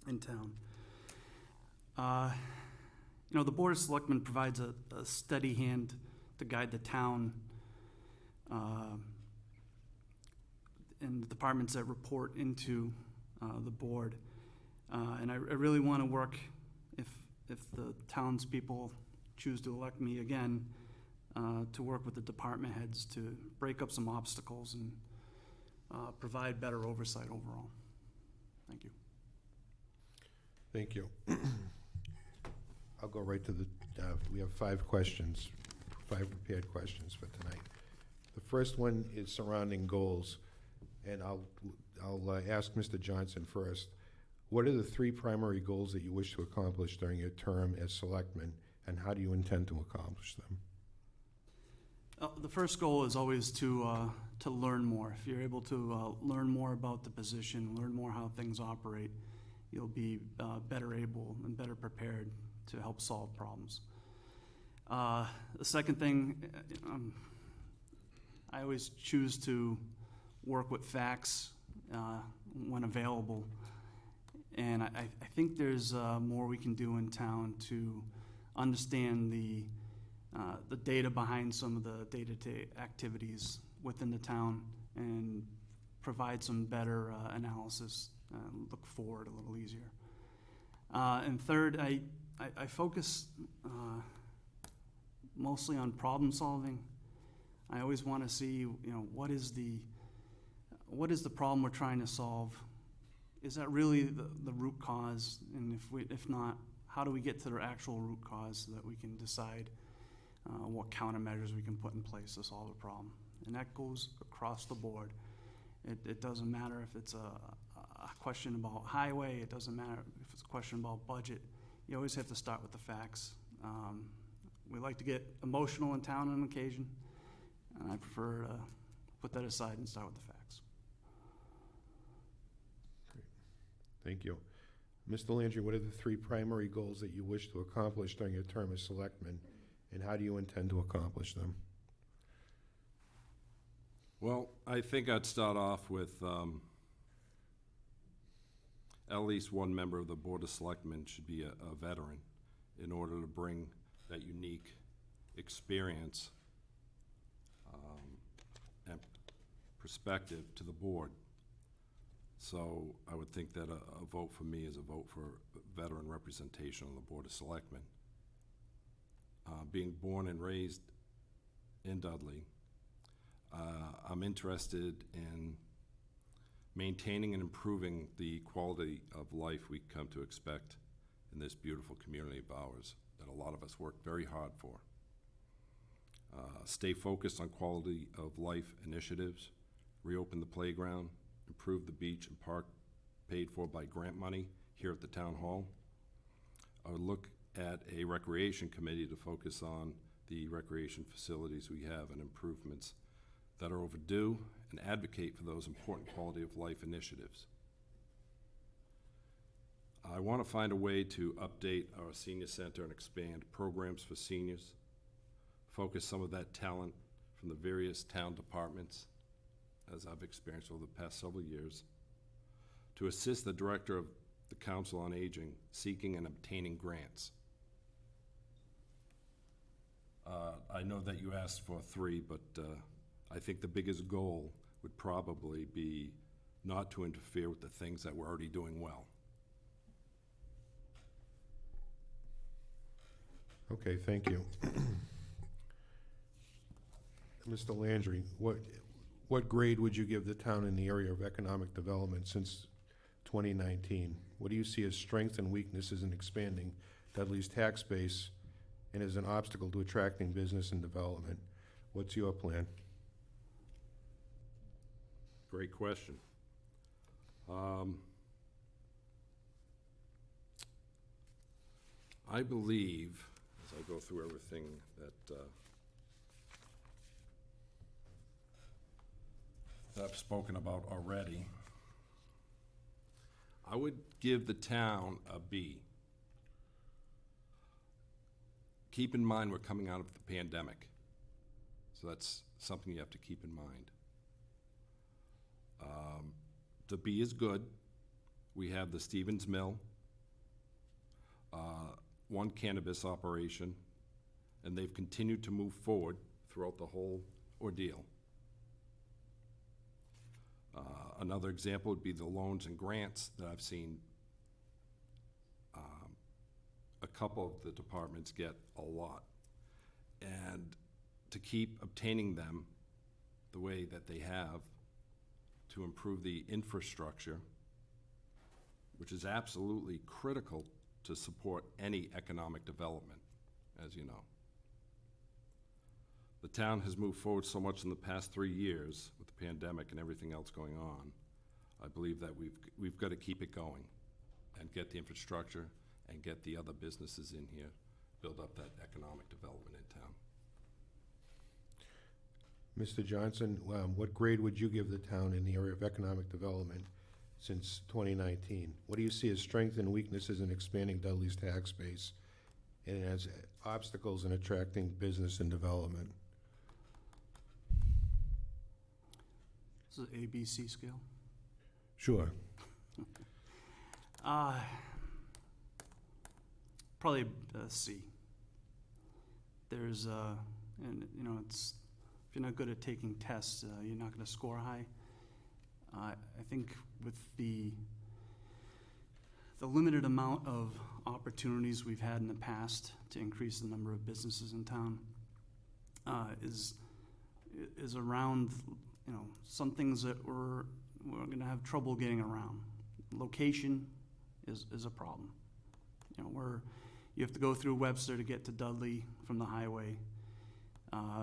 J: in town. The Board of Selectmen provides a steady hand to guide the town and the departments that report into the board. And I really want to work, if the townspeople choose to elect me again, to work with the department heads to break up some obstacles and provide better oversight overall. Thank you.
A: Thank you. I'll go right to the, we have 5 questions, 5 prepared questions for tonight. The first one is surrounding goals, and I'll ask Mr. Johnson first. What are the 3 primary goals that you wish to accomplish during your term as selectman, and how do you intend to accomplish them?
J: The first goal is always to learn more. If you're able to learn more about the position, learn more how things operate, you'll be better able and better prepared to help solve problems. The second thing, I always choose to work with facts when available. And I think there's more we can do in town to understand the data behind some of the day-to-day activities within the town and provide some better analysis, look forward a little easier. And third, I focus mostly on problem solving. I always want to see, what is the problem we're trying to solve? Is that really the root cause? And if not, how do we get to the actual root cause so that we can decide what countermeasures we can put in place to solve the problem? And that goes across the board. It doesn't matter if it's a question about highway. It doesn't matter if it's a question about budget. You always have to start with the facts. We like to get emotional in town on occasion, and I prefer to put that aside and start with the facts.
A: Thank you. Mr. Landry, what are the 3 primary goals that you wish to accomplish during your term as selectman, and how do you intend to accomplish them?
I: Well, I think I'd start off with at least one member of the Board of Selectmen should be a veteran in order to bring that unique experience and perspective to the board. So I would think that a vote for me is a vote for veteran representation on the Board of Selectmen. Being born and raised in Dudley, I'm interested in maintaining and improving the quality of life we come to expect in this beautiful community of ours that a lot of us work very hard for. Stay focused on quality of life initiatives, reopen the playground, improve the beach and park paid for by grant money here at the town hall. I would look at a recreation committee to focus on the recreation facilities we have and improvements that are overdue, and advocate for those important quality of life initiatives. I want to find a way to update our senior center and expand programs for seniors, focus some of that talent from the various town departments, as I've experienced over the past several years, to assist the director of the Council on Aging seeking and obtaining grants. I know that you asked for 3, but I think the biggest goal would probably be not to interfere with the things that we're already doing well.
A: Okay, thank you. Mr. Landry, what grade would you give the town in the area of economic development since 2019? What do you see as strengths and weaknesses in expanding Dudley's tax base and as an obstacle to attracting business and development? What's your plan?
I: Great question. I believe, as I go through everything that I've spoken about already, I would give the town a B. Keep in mind we're coming out of the pandemic, so that's something you have to keep in mind. The B is good. We have the Stevens Mill, 1 cannabis operation, and they've continued to move forward throughout the whole ordeal. Another example would be the loans and grants that I've seen a couple of the departments get a lot. And to keep obtaining them the way that they have, to improve the infrastructure, which is absolutely critical to support any economic development, as you know. The town has moved forward so much in the past 3 years with the pandemic and everything else going on. I believe that we've got to keep it going and get the infrastructure and get the other businesses in here, build up that economic development in town.
A: Mr. Johnson, what grade would you give the town in the area of economic development since 2019? What do you see as strengths and weaknesses in expanding Dudley's tax base and as obstacles in attracting business and development?
J: This is an ABC scale.
A: Sure.
J: Probably a C. There's, and you know, it's, if you're not good at taking tests, you're not going to score high. I think with the limited amount of opportunities we've had in the past to increase the number of businesses in town, is around, you know, some things that we're going to have trouble getting around. Location is a problem. You know, you have to go through Webster to get to Dudley from the highway.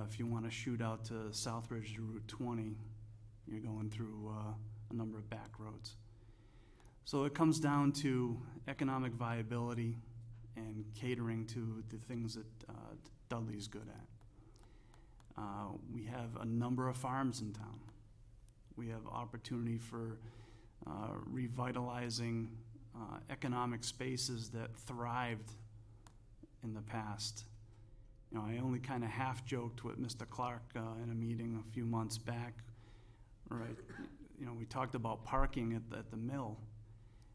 J: If you want to shoot out to Southbridge to Route 20, you're going through a number of back roads. So it comes down to economic viability and catering to the things that Dudley's good at. We have a number of farms in town. We have opportunity for revitalizing economic spaces that thrived in the past. You know, I only kind of half joked with Mr. Clark in a meeting a few months back. Right, you know, we talked about parking at the mill.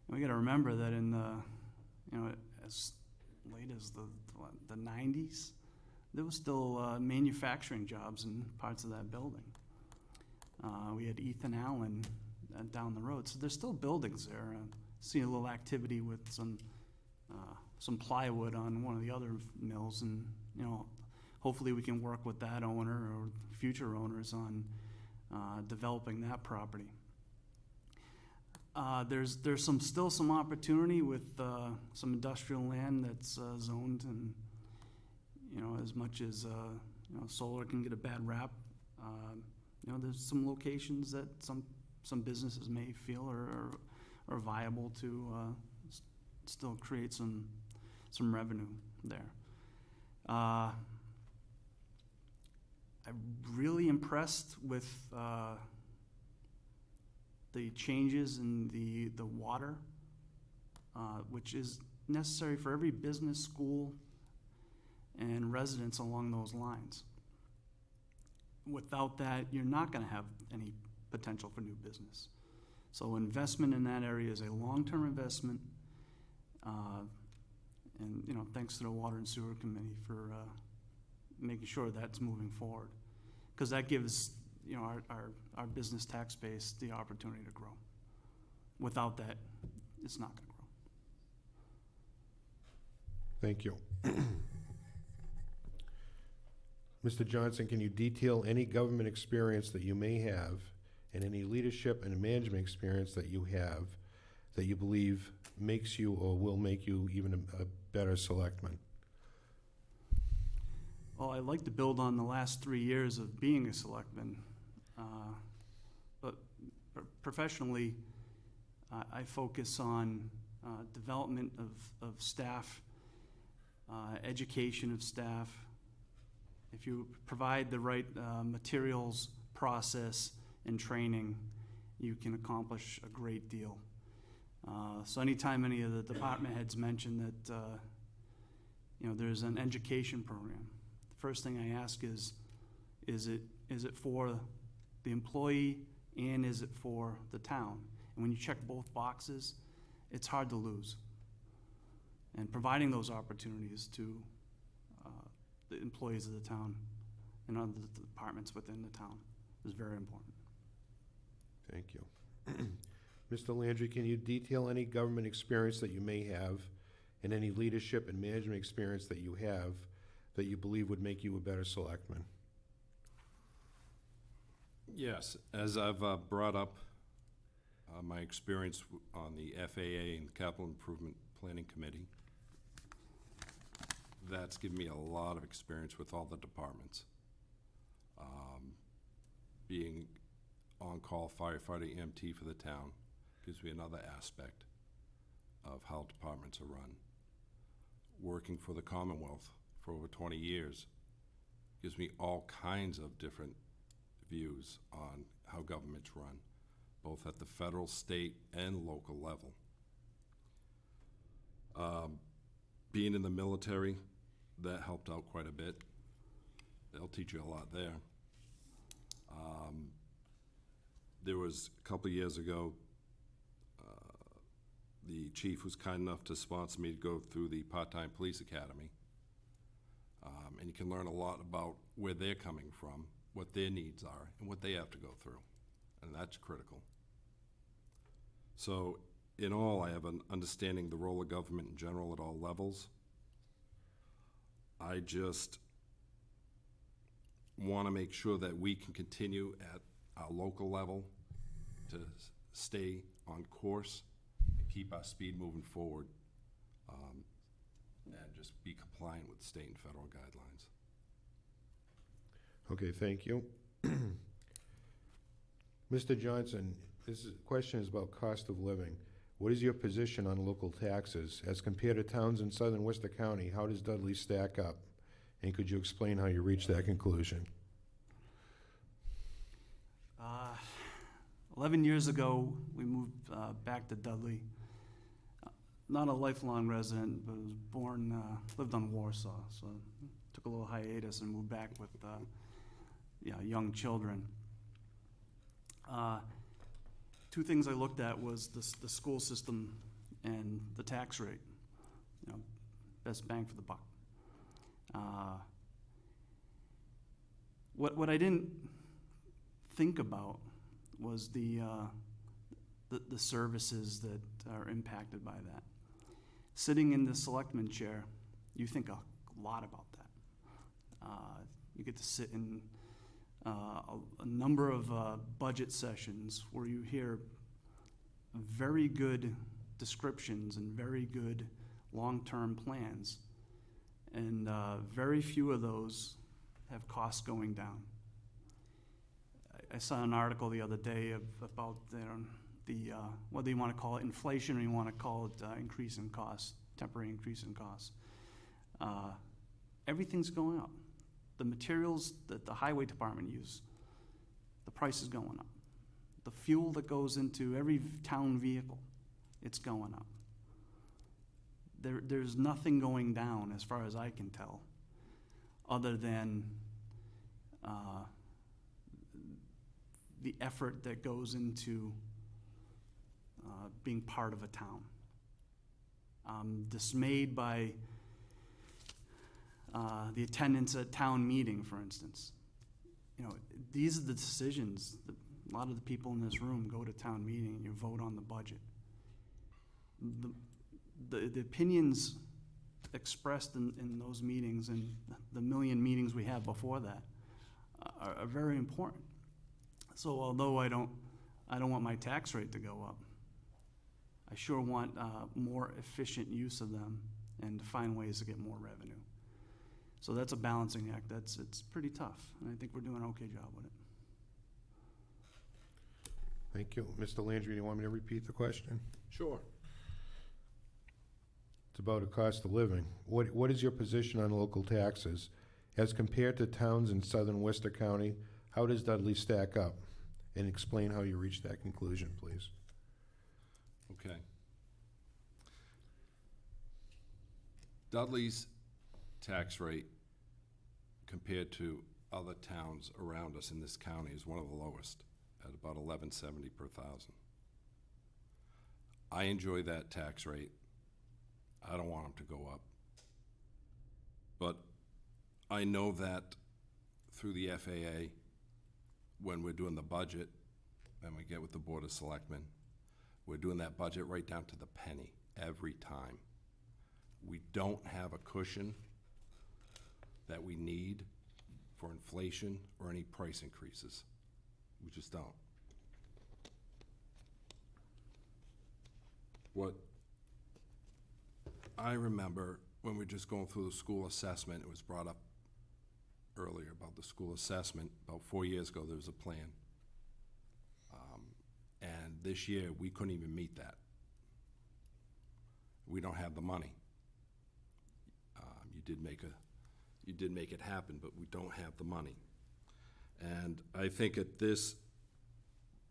J: And we got to remember that in the, you know, as late as the 90s, there was still manufacturing jobs in parts of that building. We had Ethan Allen down the road, so there's still buildings there. See a little activity with some plywood on one of the other mills, and you know, hopefully we can work with that owner or future owners on developing that property. There's still some opportunity with some industrial land that's zoned, and as much as solar can get a bad rap, there's some locations that some businesses may feel are viable to still create some revenue there. I'm really impressed with the changes in the water, which is necessary for every business, school, and residents along those lines. Without that, you're not going to have any potential for new business. So investment in that area is a long-term investment, and thanks to the Water and Sewer Committee for making sure that's moving forward, because that gives our business tax base the opportunity to grow. Without that, it's not going to grow.
A: Thank you. Mr. Johnson, can you detail any government experience that you may have and any leadership and management experience that you have that you believe makes you or will make you even a better selectman?
J: Well, I'd like to build on the last 3 years of being a selectman, but professionally, I focus on development of staff, education of staff. If you provide the right materials, process, and training, you can accomplish a great deal. So anytime any of the department heads mention that there's an education program, the first thing I ask is it for the employee and is it for the town? And when you check both boxes, it's hard to lose. And providing those opportunities to the employees of the town and other departments within the town is very important.
A: Thank you. Mr. Landry, can you detail any government experience that you may have and any leadership and management experience that you have that you believe would make you a better selectman?
I: Yes, as I've brought up my experience on the FAA and the Capital Improvement Planning Committee, that's given me a lot of experience with all the departments. Being on-call firefighter EMT for the town gives me another aspect of how departments are run. Working for the Commonwealth for over 20 years gives me all kinds of different views on how governments run, both at the federal, state, and local level. Being in the military, that helped out quite a bit. They'll teach you a lot there. There was a couple of years ago, the chief was kind enough to sponsor me to go through the part-time police academy. And you can learn a lot about where they're coming from, what their needs are, and what they have to go through. And that's critical. So in all, I have an understanding the role of government in general at all levels. I just want to make sure that we can continue at our local level to stay on course and keep our speed moving forward, and just be compliant with state and federal guidelines.
A: Okay, thank you. Mr. Johnson, question is about cost of living. What is your position on local taxes? As compared to towns in southern Worcester County, how does Dudley stack up? And could you explain how you reached that conclusion?
J: 11 years ago, we moved back to Dudley. Not a lifelong resident, but was born, lived on Warsaw, so took a little hiatus and moved back with young children. Two things I looked at was the school system and the tax rate. Best bang for the buck. What I didn't think about was the services that are impacted by that. Sitting in the selectman chair, you think a lot about that. You get to sit in a number of budget sessions where you hear very good descriptions and very good long-term plans, and very few of those have costs going down. I saw an article the other day about whether you want to call it inflation or you want to call it increase in costs, temporary increase in costs. Everything's going up. The materials that the highway department use, the price is going up. The fuel that goes into every town vehicle, it's going up. There's nothing going down as far as I can tell, other than the effort that goes into being part of a town. I'm dismayed by the attendance at town meeting, for instance. You know, these are the decisions that a lot of the people in this room go to town meeting and you vote on the budget. The opinions expressed in those meetings and the million meetings we have before that are very important. So although I don't want my tax rate to go up, I sure want more efficient use of them and to find ways to get more revenue. So that's a balancing act. It's pretty tough, and I think we're doing an okay job with it.
A: Thank you. Mr. Landry, do you want me to repeat the question?
I: Sure.
A: It's about the cost of living. What is your position on local taxes? As compared to towns in southern Worcester County, how does Dudley stack up? And explain how you reached that conclusion, please.
I: Okay. Dudley's tax rate compared to other towns around us in this county is one of the lowest, at about $11.70 per thousand. I enjoy that tax rate. I don't want them to go up. But I know that through the FAA, when we're doing the budget and we get with the Board of Selectmen, we're doing that budget right down to the penny every time. We don't have a cushion that we need for inflation or any price increases. We just don't. What I remember when we were just going through the school assessment, it was brought up earlier about the school assessment. About 4 years ago, there was a plan. And this year, we couldn't even meet that. We don't have the money. You did make it happen, but we don't have the money. And I think at this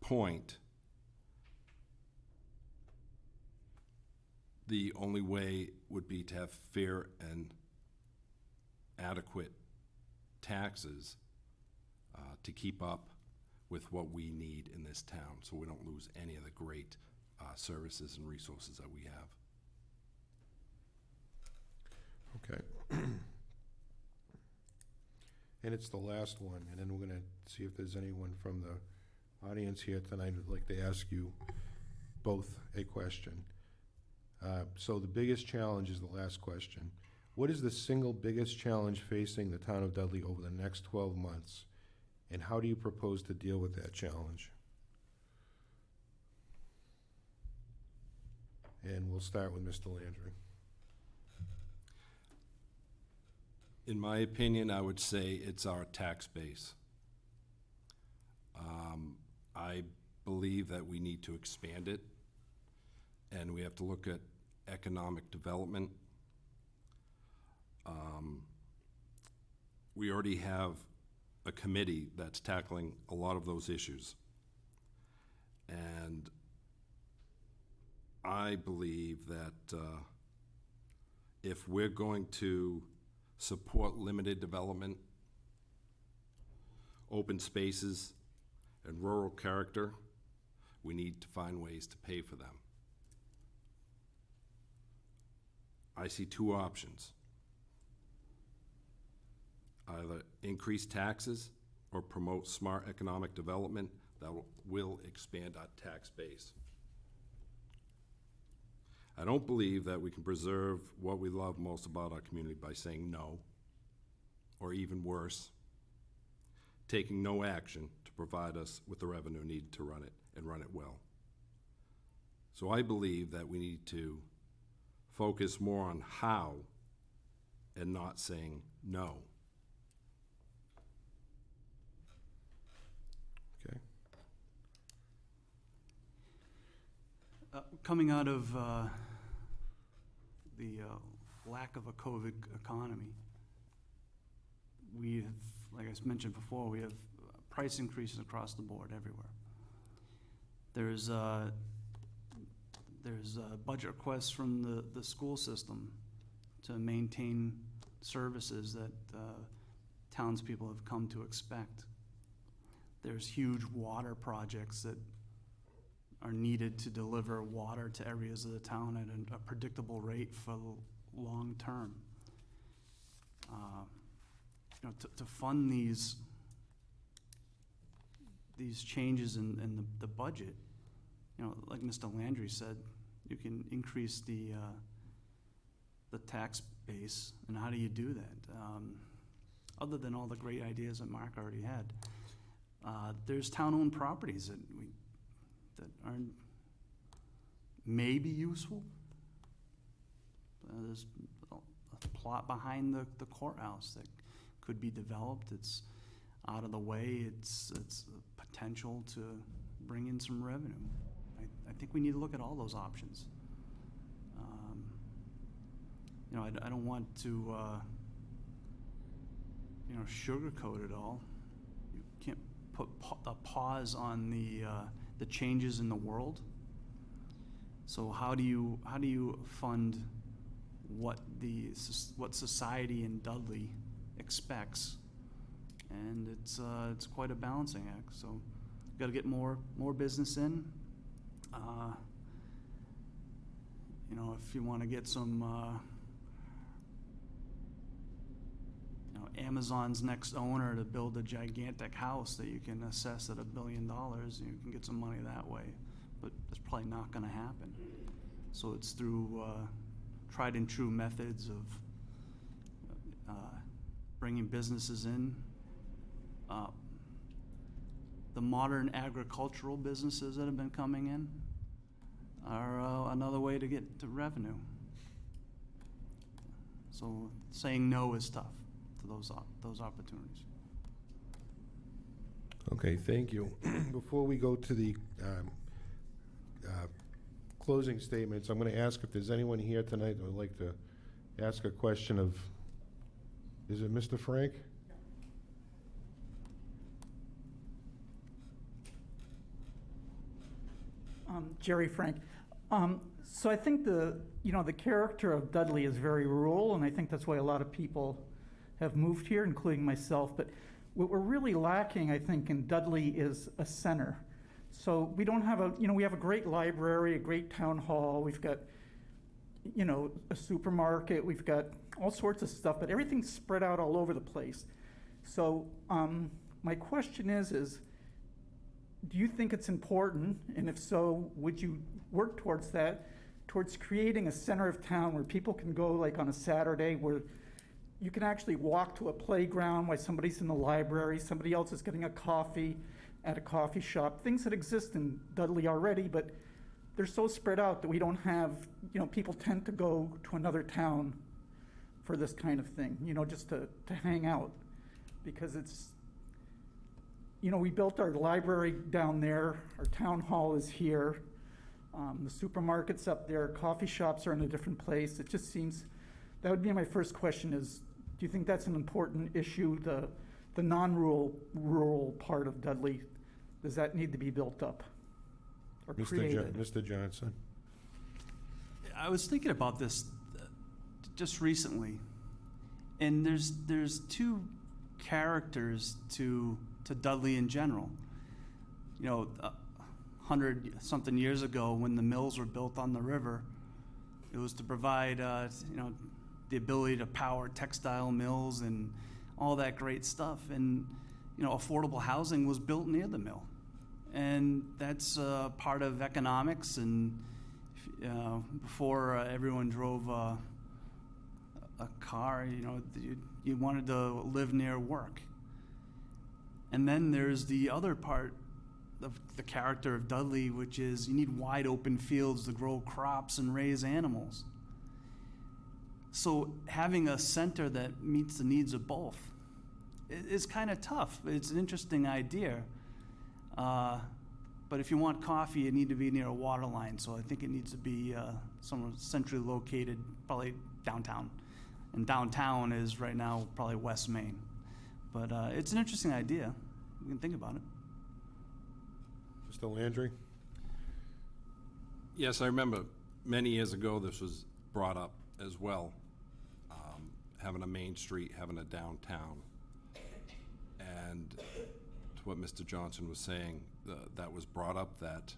I: point, the only way would be to have fair and adequate taxes to keep up with what we need in this town, so we don't lose any of the great services and resources that we have.
A: Okay. And it's the last one, and then we're gonna see if there's anyone from the audience here tonight who'd like to ask you both a question. So the biggest challenge is the last question. What is the single biggest challenge facing the town of Dudley over the next 12 months? And how do you propose to deal with that challenge? And we'll start with Mr. Landry.
I: In my opinion, I would say it's our tax base. I believe that we need to expand it, and we have to look at economic development. We already have a committee that's tackling a lot of those issues. And I believe that if we're going to support limited development, open spaces, and rural character, we need to find ways to pay for them. I see two options. Either increase taxes or promote smart economic development that will expand our tax base. I don't believe that we can preserve what we love most about our community by saying no, or even worse, taking no action to provide us with the revenue needed to run it and run it well. So I believe that we need to focus more on how and not saying no.
A: Okay.
J: Coming out of the lack of a COVID economy, we have, like I mentioned before, we have price increases across the board everywhere. There's budget requests from the school system to maintain services that townspeople have come to expect. There's huge water projects that are needed to deliver water to areas of the town at a predictable rate for the long term. To fund these changes in the budget, like Mr. Landry said, you can increase the tax base, and how do you do that? Other than all the great ideas that Mark already had, there's town-owned properties that are maybe useful. There's a plot behind the courthouse that could be developed. It's out of the way. It's a potential to bring in some revenue. I think we need to look at all those options. I don't want to sugarcoat it all. You can't put a pause on the changes in the world. So how do you fund what society in Dudley expects? And it's quite a balancing act. So you've got to get more business in. If you want to get some, Amazon's next owner to build a gigantic house that you can assess at $1 billion, you can get some money that way. But that's probably not going to happen. So it's through tried and true methods of bringing businesses in. The modern agricultural businesses that have been coming in are another way to get to revenue. So saying no is tough to those opportunities.
A: Okay, thank you. Before we go to the closing statements, I'm going to ask if there's anyone here tonight that would like to ask a question of, is it Mr. Frank?
K: Jerry Frank. So I think the character of Dudley is very rural, and I think that's why a lot of people have moved here, including myself. But what we're really lacking, I think, in Dudley is a center. So we don't have we have a great library, a great town hall. We've got, a supermarket. We've got all sorts of stuff, but everything's spread out all over the place. So my question is, do you think it's important, and if so, would you work towards that, towards creating a center of town where people can go like on a Saturday, where you can actually walk to a playground while somebody's in the library, somebody else is getting a coffee at a coffee shop, things that exist in Dudley already, but they're so spread out that we don't have, people tend to go to another town for this kind of thing, just to hang out, because it's, we built our library down there, our town hall is here, the supermarket's up there, coffee shops are in a different place. It just seems, that would be my first question is, do you think that's an important issue, the non-rural part of Dudley? Does that need to be built up or created?
A: Mr. Johnson?
J: I was thinking about this just recently, and there's two characters to Dudley in general. 100-something years ago, when the mills were built on the river, it was to provide, the ability to power textile mills and all that great stuff. And, affordable housing was built near the mill. And that's part of economics. And before everyone drove a car, you wanted to live near work. And then there's the other part of the character of Dudley, which is you need wide open fields to grow crops and raise animals. So having a center that meets the needs of both is kind of tough. It's an interesting idea. But if you want coffee, you need to be near a water line. So I think it needs to be somewhere centrally located, probably downtown. And downtown is right now probably West Main. But it's an interesting idea. We can think about it.
A: Mr. Landry?
I: Yes, I remember many years ago this was brought up as well, having a main street, having a downtown. And to what Mr. Johnson was saying, that was brought up that,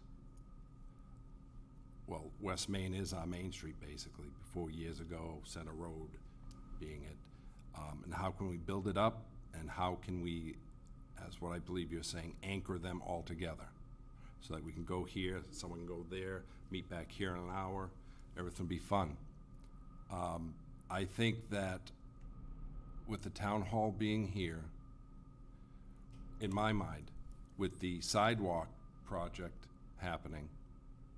I: well, West Main is our main street basically, before years ago, Center Road being it. And how can we build it up, and how can we, as what I believe you're saying, anchor them all together? So that we can go here, someone can go there, meet back here in an hour, everything will be fun. I think that with the town hall being here, in my mind, with the sidewalk project happening,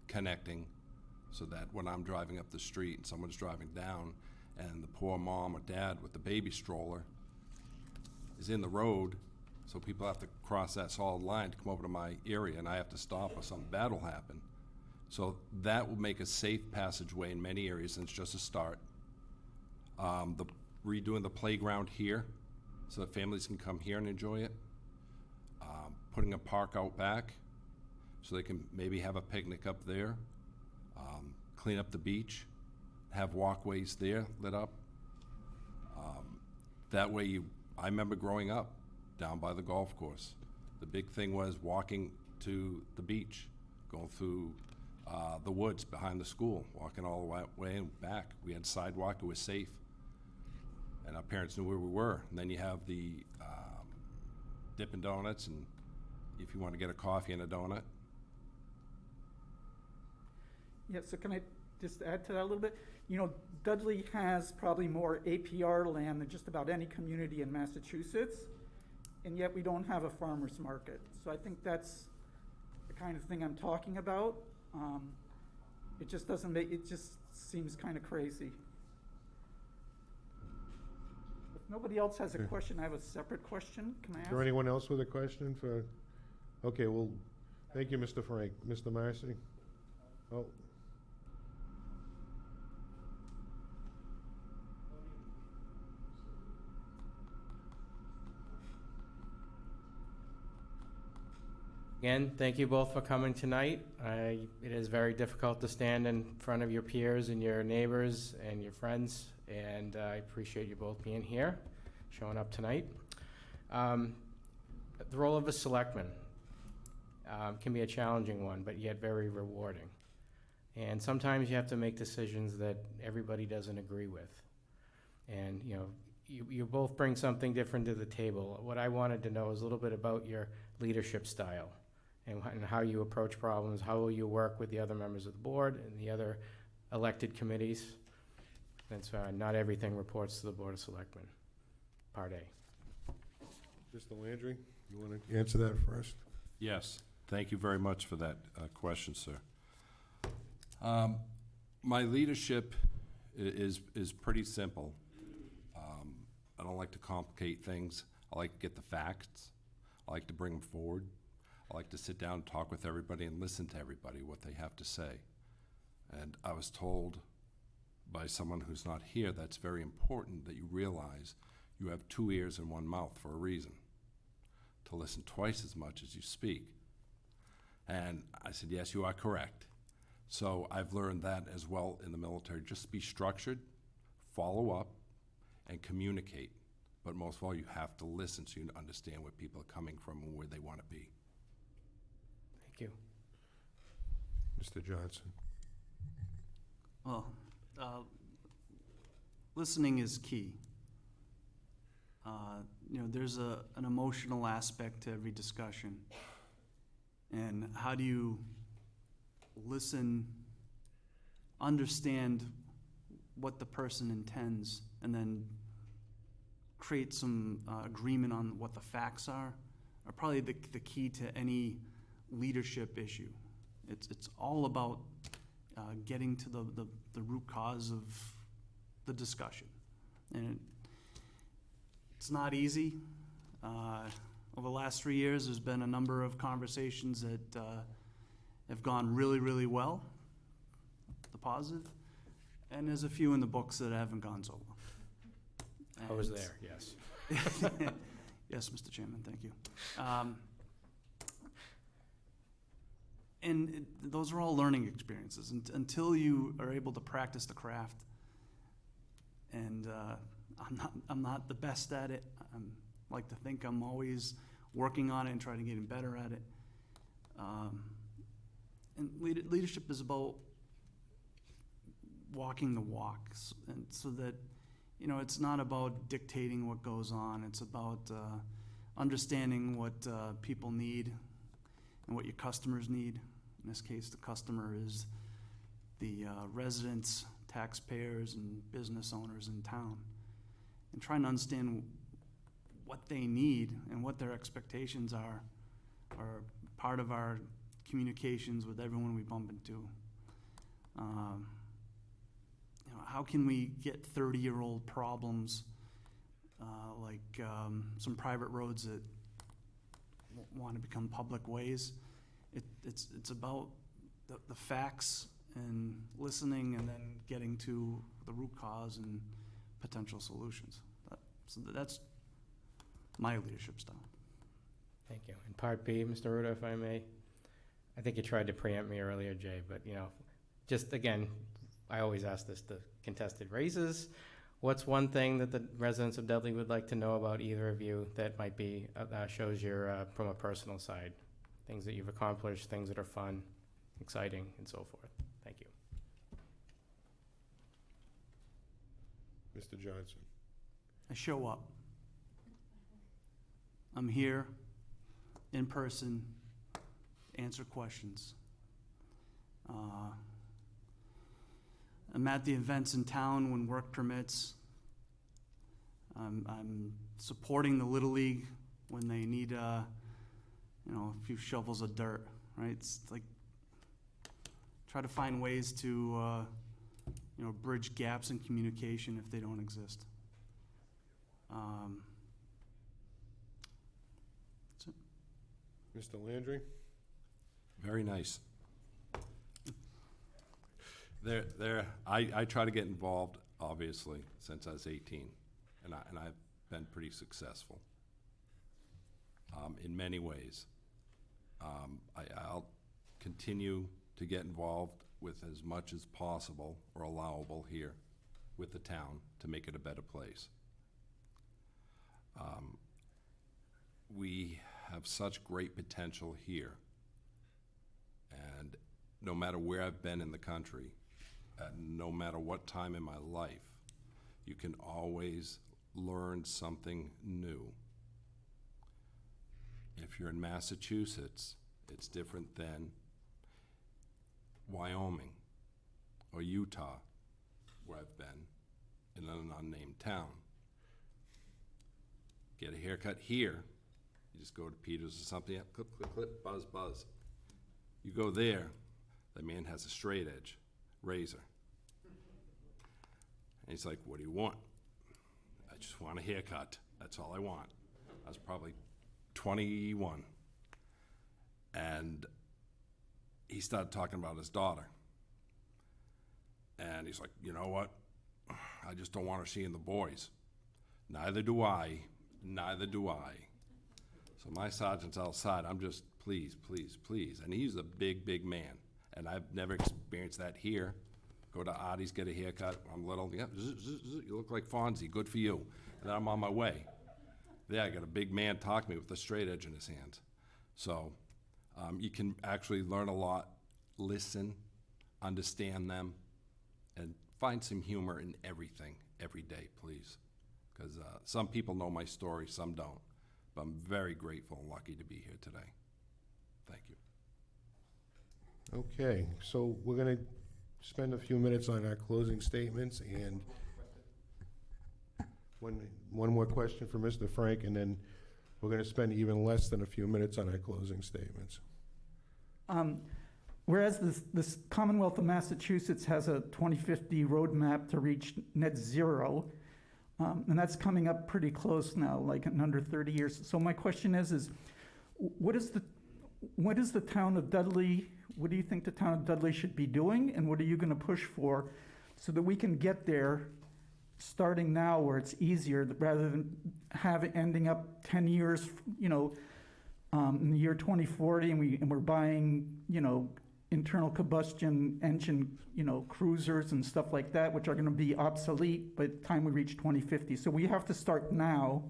I: connecting, so that when I'm driving up the street and someone's driving down and the poor mom or dad with the baby stroller is in the road, so people have to cross that solid line to come over to my area, and I have to stop or something bad will happen. So that will make a safe passageway in many areas, and it's just a start. Redoing the playground here so that families can come here and enjoy it. Putting a park out back so they can maybe have a picnic up there. Clean up the beach, have walkways there lit up. That way I remember growing up down by the golf course. The big thing was walking to the beach, going through the woods behind the school, walking all the way and back. We had sidewalk, it was safe. And our parents knew where we were. And then you have the Dippin' Donuts, and if you want to get a coffee and a donut.
K: Yeah, so can I just add to that a little bit? You know, Dudley has probably more APR land than just about any community in Massachusetts, and yet we don't have a farmer's market. So I think that's the kind of thing I'm talking about. It just doesn't make, it just seems kind of crazy. If nobody else has a
A: Okay.
K: question, I have a separate question. Can I
A: Is
K: ask?
A: there anyone else with a question for, okay, well, thank you, Mr. Frank. Mr. Marcy? Oh.
G: Again, thank you both for coming tonight. It is very difficult to stand in front of your peers and your neighbors and your friends, and I appreciate you both being here, showing up tonight. The role of a selectman can be a challenging one, but yet very rewarding. And sometimes you have to make decisions that everybody doesn't agree with. And, you know, you both bring something different to the table. What I wanted to know is a little bit about your leadership style and how you approach problems, how will you work with the other members of the board and the other elected committees. And so not everything reports to the Board of Selectmen, Part A.
A: Mr. Landry, you want to answer that first?
I: Yes, thank you very much for that question, sir. My leadership is pretty simple. I don't like to complicate things. I like to get the facts. I like to bring them forward. I like to sit down and talk with everybody and listen to everybody, what they have to say. And I was told by someone who's not here that's very important that you realize you have 2 ears and 1 mouth for a reason, to listen twice as much as you speak. And I said, yes, you are correct. So I've learned that as well in the military. Just be structured, follow up, and communicate. But most of all, you have to listen so you understand where people are coming from and where they want to be.
G: Thank you.
A: Mr. Johnson?
J: Well, listening is key. You know, there's an emotional aspect to every discussion. And how do you listen, understand what the person intends, and then create some agreement on what the facts are? are probably the key to any leadership issue. It's all about getting to the root cause of the discussion. And it's not easy. Over the last 3 years, there's been a number of conversations that have gone really, really well, the positive, and there's a few in the books that haven't gone so well.
G: I was there, yes.
J: Yes, Mr. Chairman, thank you. And those are all learning experiences until you are able to practice the craft. And I'm not the best at it. I like to think I'm always working on it and trying to get better at it. And leadership is about walking the walk, and so that, you know, it's not about dictating what goes on. It's about understanding what people need and what your customers need. In this case, the customer is the residents, taxpayers, and business owners in town, and trying to understand what they need and what their expectations are part of our communications with everyone we bump into. You know, how can we get 30-year-old problems like some private roads that want to become public ways? It's about the facts and listening, and then getting to the root cause and potential solutions. So that's my leadership style.
G: Thank you. And part B, Mr. Ruda, if I may, I think you tried to preempt me earlier, Jay, but, you know, just again, I always ask this to contested races. What's one thing that the residents of Dudley would like to know about either of you that might be, shows your, from a personal side? Things that you've accomplished, things that are fun, exciting, and so forth. Thank you.
A: Mr. Johnson.
J: I show up. I'm here in person, answer questions. I'm at the events in town when work permits. I'm supporting the Little League when they need a few shovels of dirt, right? It's like, try to find ways to bridge gaps in communication if they don't exist. That's it.
A: Mr. Landry?
I: Very nice. I try to get involved, obviously, since I was 18, and I've been pretty successful in many ways. I'll continue to get involved with as much as possible or allowable here with the town to make it a better place. We have such great potential here, and no matter where I've been in the country, no matter what time in my life, you can always learn something new. If you're in Massachusetts, it's different than Wyoming or Utah, where I've been, in an unnamed town. Get a haircut here, you just go to Peter's or something, clip, clip, clip, buzz, buzz. You go there, the man has a straight edge razor. And he's like, what do you want? I just want a haircut, that's all I want. I was probably 21. And he started talking about his daughter. And he's like, you know what? I just don't want her seeing the boys. Neither do I. Neither do I. So my sergeant's outside. I'm just, please, please, please. And he's a big, big man. And I've never experienced that here. Go to Artie's, get a haircut. I'm little. Yeah, you look like Fonzie. Good for you. And then I'm on my way. There, I got a big man talking to me with a straight edge in his hands. So you can actually learn a lot, listen, understand them, and find some humor in everything, every day, please. Because some people know my story, some don't. But I'm very grateful and lucky to be here today. Thank you.
A: Okay, so we're going to spend a few minutes on our closing statements, and one more question for Mr. Frank, and then We're going to spend even less than a few minutes on our closing statements.
K: Whereas this Commonwealth of Massachusetts has a 2050 roadmap to reach net zero, and that's coming up pretty close now, like in under 30 years. So my question is what is the town of Dudley, what do you think the town of Dudley should be doing, and what are you going to push for so that we can get there starting now where it's easier rather than ending up 10 years, in the year 2040 and we're buying, internal combustion engine, cruisers and stuff like that, which are going to be obsolete by the time we reach 2050. So we have to start now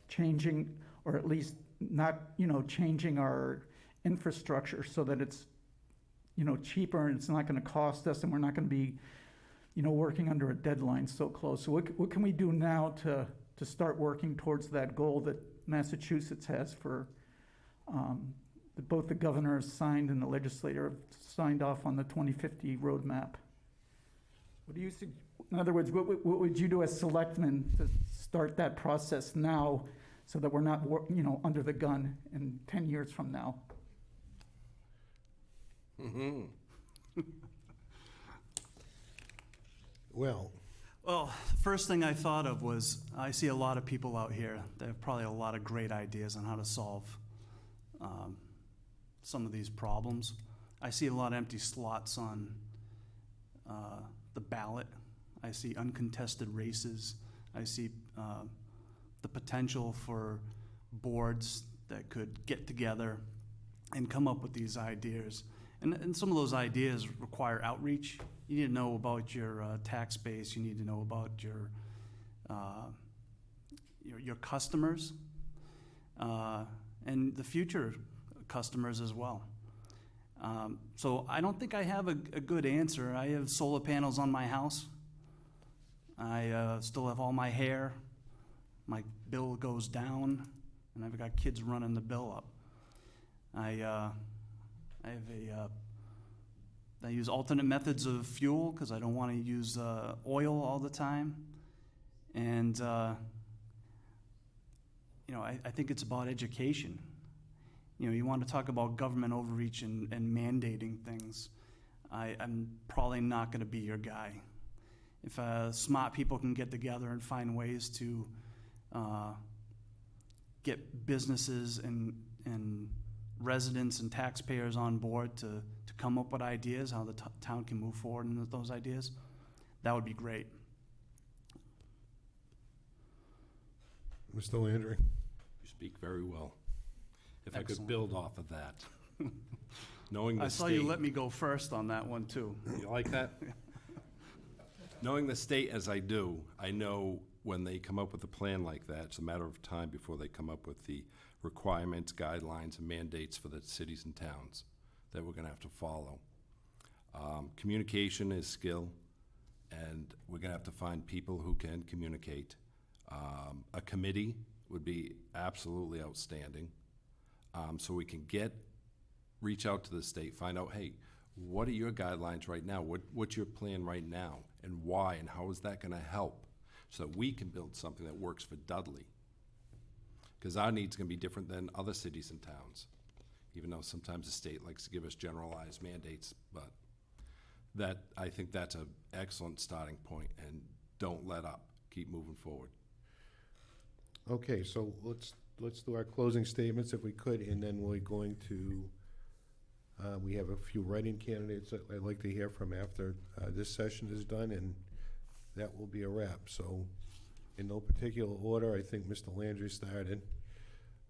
K: changing, or at least not, changing our infrastructure so that it's, cheaper and it's not going to cost us and we're not going to be, working under a deadline so close. So what can we do now to start working towards that goal that Massachusetts has for, that both the governor has signed and the legislature have signed off on the 2050 roadmap? What do you in other words, what would you do as selectmen to start that process now so that we're not, under the gun in 10 years from now?
I: Mm-hmm.
A: Well,
J: Well, the first thing I thought of was, I see a lot of people out here that have probably a lot of great ideas on how to solve some of these problems. I see a lot of empty slots on the ballot. I see uncontested races. I see the potential for boards that could get together and come up with these ideas. And some of those ideas require outreach. You need to know about your tax base. You need to know about your customers and the future customers as well. So I don't think I have a good answer. I have solar panels on my house. I still have all my hair. My bill goes down, and I've got kids running the bill up. I use alternate methods of fuel because I don't want to use oil all the time. And, I think it's about education. You want to talk about government overreach and mandating things. I'm probably not going to be your guy. If smart people can get together and find ways to get businesses and residents and taxpayers on board to come up with ideas, how the town can move forward in those ideas, that would be great.
A: Mr. Landry?
I: You speak very well. If I
J: Excellent.
I: could build off of that. Knowing the
J: I saw
I: state,
J: you let me go first on that one, too.
I: you like that? Knowing the state as I do, I know when they come up with a plan like that, it's a matter of time before they come up with the requirements, guidelines, and mandates for the cities and towns that we're going to have to follow. Communication is skill, and we're going to have to find people who can communicate. A committee would be absolutely outstanding, so we can reach out to the state, find out, hey, what are your guidelines right now? What's your plan right now, and why, and how is that going to help, so that we can build something that works for Dudley? Because our needs can be different than other cities and towns, even though sometimes the state likes to give us generalized mandates. But I think that's an excellent starting point, and don't let up. Keep moving forward.
A: Okay, so let's do our closing statements if we could, and then we're going to, we have a few write-in candidates that I'd like to hear from after this session is done, and that will be a wrap. So in no particular order, I think Mr. Landry started.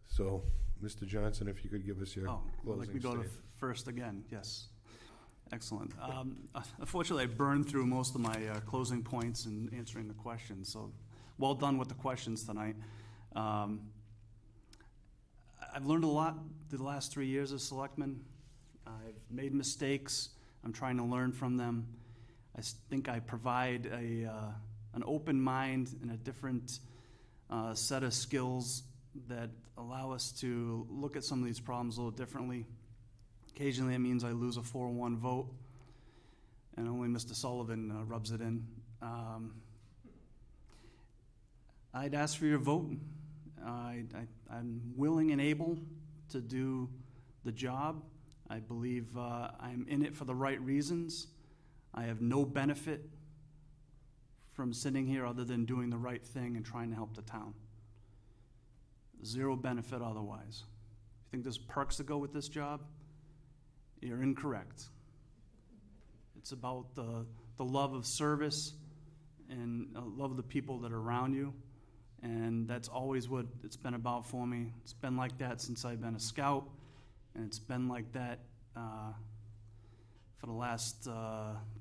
A: So, Mr. Johnson, if you could give us your
J: Oh,
A: closing
J: like we go to
A: statement.
J: first again, yes. Excellent. Unfortunately, I burned through most of my closing points in answering the questions, so well done with the questions tonight. I've learned a lot the last 3 years as selectman. I've made mistakes. I'm trying to learn from them. I think I provide an open mind and a different set of skills that allow us to look at some of these problems a little differently. Occasionally, it means I lose a 4-1 vote, and only Mr. Sullivan rubs it in. I'd ask for your vote. I'm willing and able to do the job. I believe I'm in it for the right reasons. I have no benefit from sitting here other than doing the right thing and trying to help the town. Zero benefit otherwise. If you think there's perks to go with this job, you're incorrect. It's about the love of service and love of the people that are around you. And that's always what it's been about for me. It's been like that since I've been a scout, and it's been like that for the last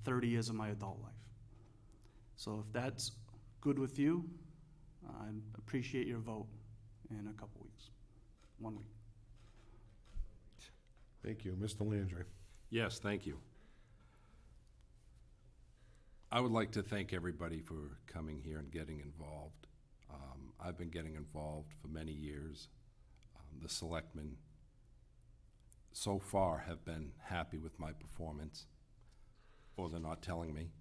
J: 30 years of my adult life. So if that's good with you, I appreciate your vote in a couple weeks, 1 week.
A: Thank you. Mr. Landry.
I: Yes, thank you. I would like to thank everybody for coming here and getting involved. I've been getting involved for many years. The selectmen so far have been happy with my performance, or they're not telling me.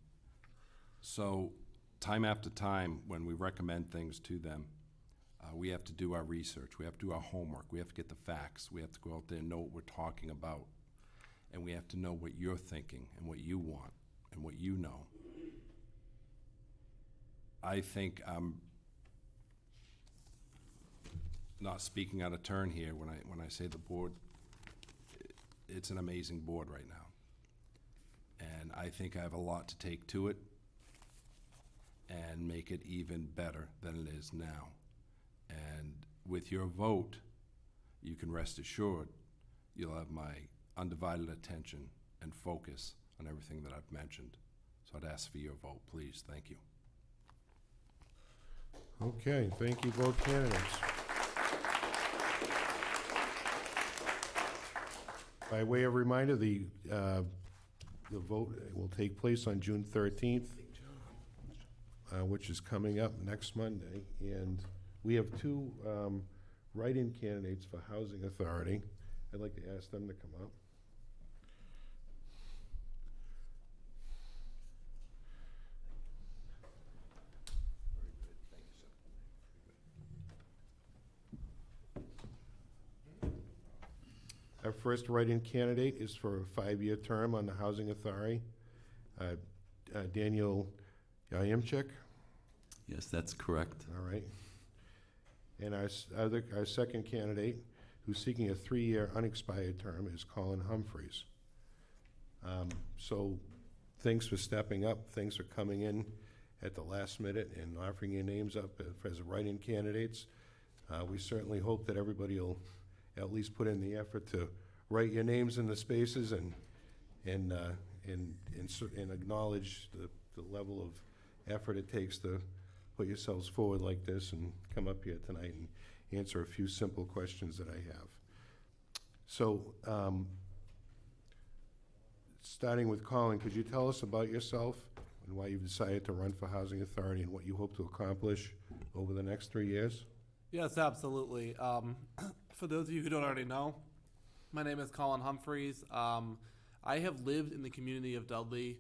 I: So time after time, when we recommend things to them, we have to do our research, we have to do our homework, we have to get the facts, we have to go out there and know what we're talking about, and we have to know what you're thinking and what you want and what you know. I think I'm not speaking out of turn here when I say the board, it's an amazing board right now. And I think I have a lot to take to it and make it even better than it is now. And with your vote, you can rest assured you'll have my undivided attention and focus on everything that I've mentioned. So I'd ask for your vote, please. Thank you.
A: Okay, thank you, both candidates. By way of reminder, the vote will take place on June 13th, which is coming up next Monday. And we have two write-in candidates for Housing Authority. I'd like to ask them to come up. Our first write-in candidate is for a 5-year term on the Housing Authority. Daniel Yamchik.
L: Yes, that's correct.
A: All right. And our second candidate, who's seeking a 3-year unexpired term, is Colin Humphreys. So thanks for stepping up. Thanks for coming in at the last minute and offering your names up as write-in candidates. We certainly hope that everybody will at least put in the effort to write your names in the spaces and acknowledge the level of effort it takes to put yourselves forward like this and come up here tonight and answer a few simple questions that I have. So, starting with Colin, could you tell us about yourself and why you've decided to run for Housing Authority and what you hope to accomplish over the next 3 years?
M: Yes, absolutely. For those of you who don't already know, my name is Colin Humphreys. I have lived in the community of Dudley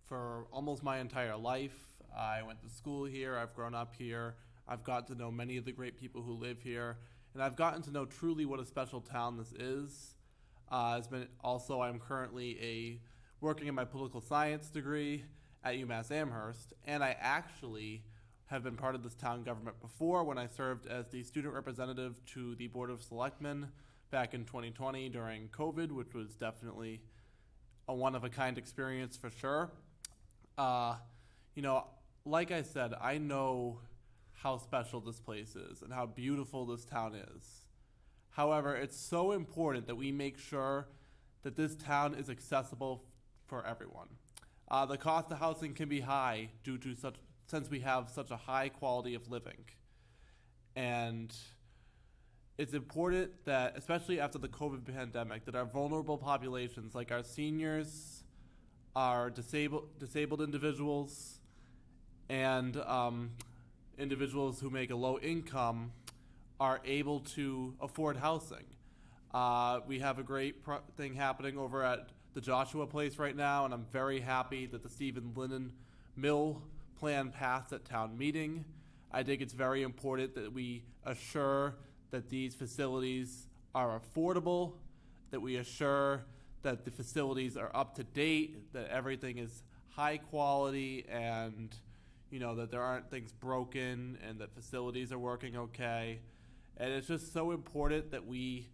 M: for almost my entire life. I went to school here, I've grown up here, I've gotten to know many of the great people who live here, and I've gotten to know truly what a special town this is. I'm currently working in my political science degree at UMass Amherst, and I actually have been part of this town government before when I served as the student representative to the Board of Selectmen back in 2020 during COVID, which was definitely a one-of-a-kind experience for sure. Like I said, I know how special this place is and how beautiful this town is. However, it's so important that we make sure that this town is accessible for everyone. The cost of housing can be high since we have such a high quality of living. And it's important that, especially after the COVID pandemic, that our vulnerable populations, like our seniors, our disabled individuals, and individuals who make a low income are able to afford housing. We have a great thing happening over at the Joshua Place right now, and I'm very happy that the Stephen Lennon Mill plan passed at town meeting. I think it's very important that we assure that these facilities are affordable, that we assure that the facilities are up to date, that everything is high quality, and that there aren't things broken, and that facilities are working okay. And it's just so important that we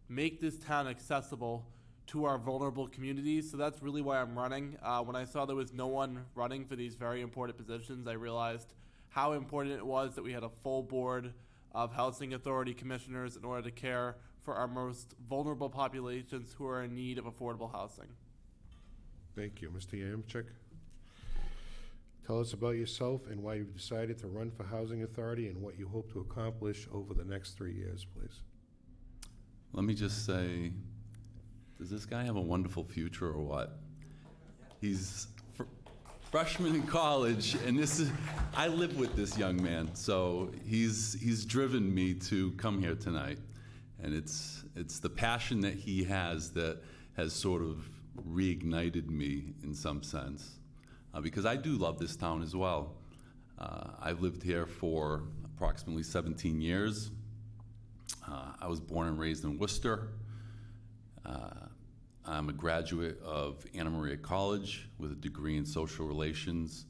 M: make this town accessible to our vulnerable communities. So that's really why I'm running. When I saw there was no one running for these very important positions, I realized how important it was that we had a full board of housing authority commissioners in order to care for our most vulnerable populations who are in need of affordable housing.
A: Thank you. Mr. Yamchik? Tell us about yourself and why you've decided to run for Housing Authority and what you hope to accomplish over the next 3 years, please.
L: Let me just say, does this guy have a wonderful future or what? He's freshman in college, and I live with this young man, so he's driven me to come here tonight. And it's the passion that he has that has sort of reignited me in some sense. Because I do love this town as well. I've lived here for approximately 17 years. I was born and raised in Worcester. I'm a graduate of Anna Maria College with a degree in social relations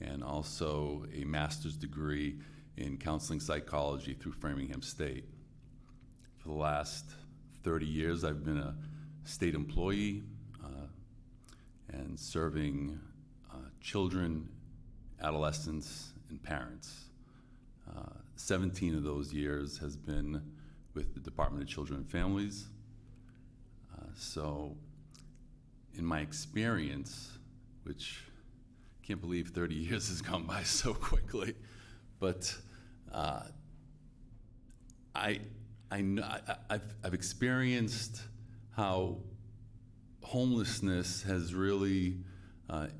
L: and also a master's degree in counseling psychology through Framingham State. For the last 30 years, I've been a state employee and serving children, adolescents, and parents. 17 of those years has been with the Department of Children and Families. So in my experience, which I can't believe 30 years has gone by so quickly, but I've experienced how homelessness has really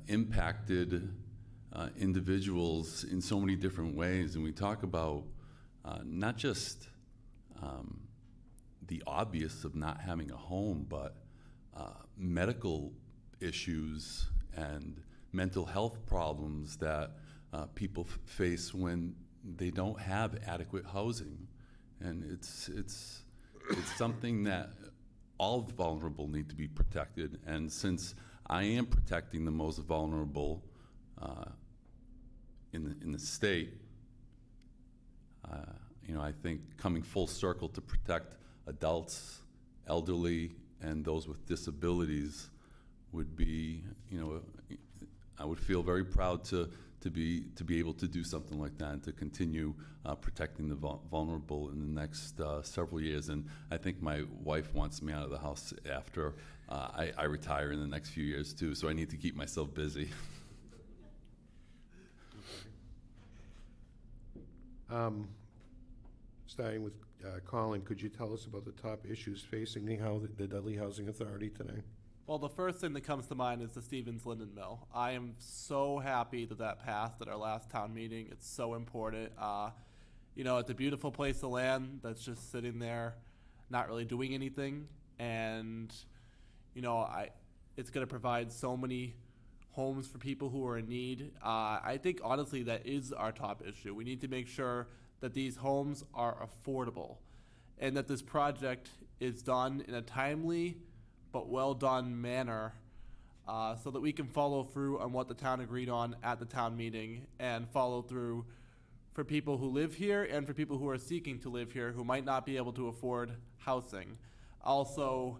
L: impacted individuals in so many different ways. And we talk about not just the obvious of not having a home, but medical issues and mental health problems that people face when they don't have adequate housing. And it's something that all vulnerable need to be protected. And since I am protecting the most vulnerable in the state, I think coming full circle to protect adults, elderly, and those with disabilities would be, I would feel very proud to be able to do something like that and to continue protecting the vulnerable in the next several years. And I think my wife wants me out of the house after I retire in the next few years too, so I need to keep myself busy.
A: Starting with Colin, could you tell us about the top issues facing the Dudley Housing Authority today?
M: Well, the first thing that comes to mind is the Stevens Linden Mill. I am so happy that passed at our last town meeting. It's so important. It's a beautiful place of land that's just sitting there, not really doing anything. And, it's going to provide so many homes for people who are in need. I think, honestly, that is our top issue. We need to make sure that these homes are affordable and that this project is done in a timely but well done manner so that we can follow through on what the town agreed on at the town meeting and follow through for people who live here and for people who are seeking to live here who might not be able to afford housing. Also,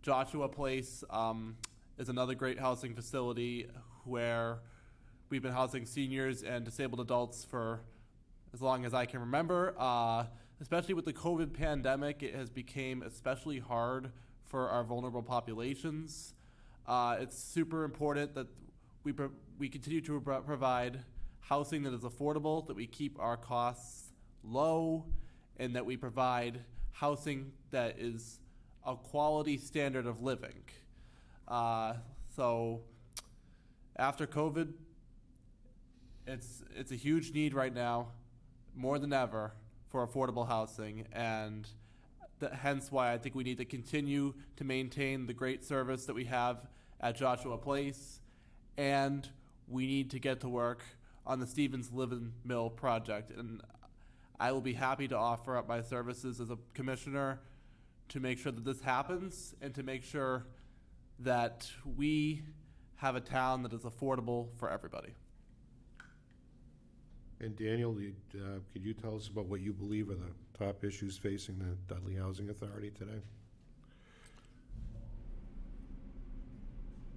M: Joshua Place is another great housing facility where we've been housing seniors and disabled adults for as long as I can remember. Especially with the COVID pandemic, it has become especially hard for our vulnerable populations. It's super important that we continue to provide housing that is affordable, that we keep our costs low, and that we provide housing that is a quality standard of living. So after COVID, it's a huge need right now, more than ever, for affordable housing, and hence why I think we need to continue to maintain the great service that we have at Joshua Place, and we need to get to work on the Stevens Living Mill project. And I will be happy to offer up my services as a commissioner to make sure that this happens and to make sure that we have a town that is affordable for everybody.
A: And Daniel, could you tell us about what you believe are the top issues facing the Dudley Housing Authority today?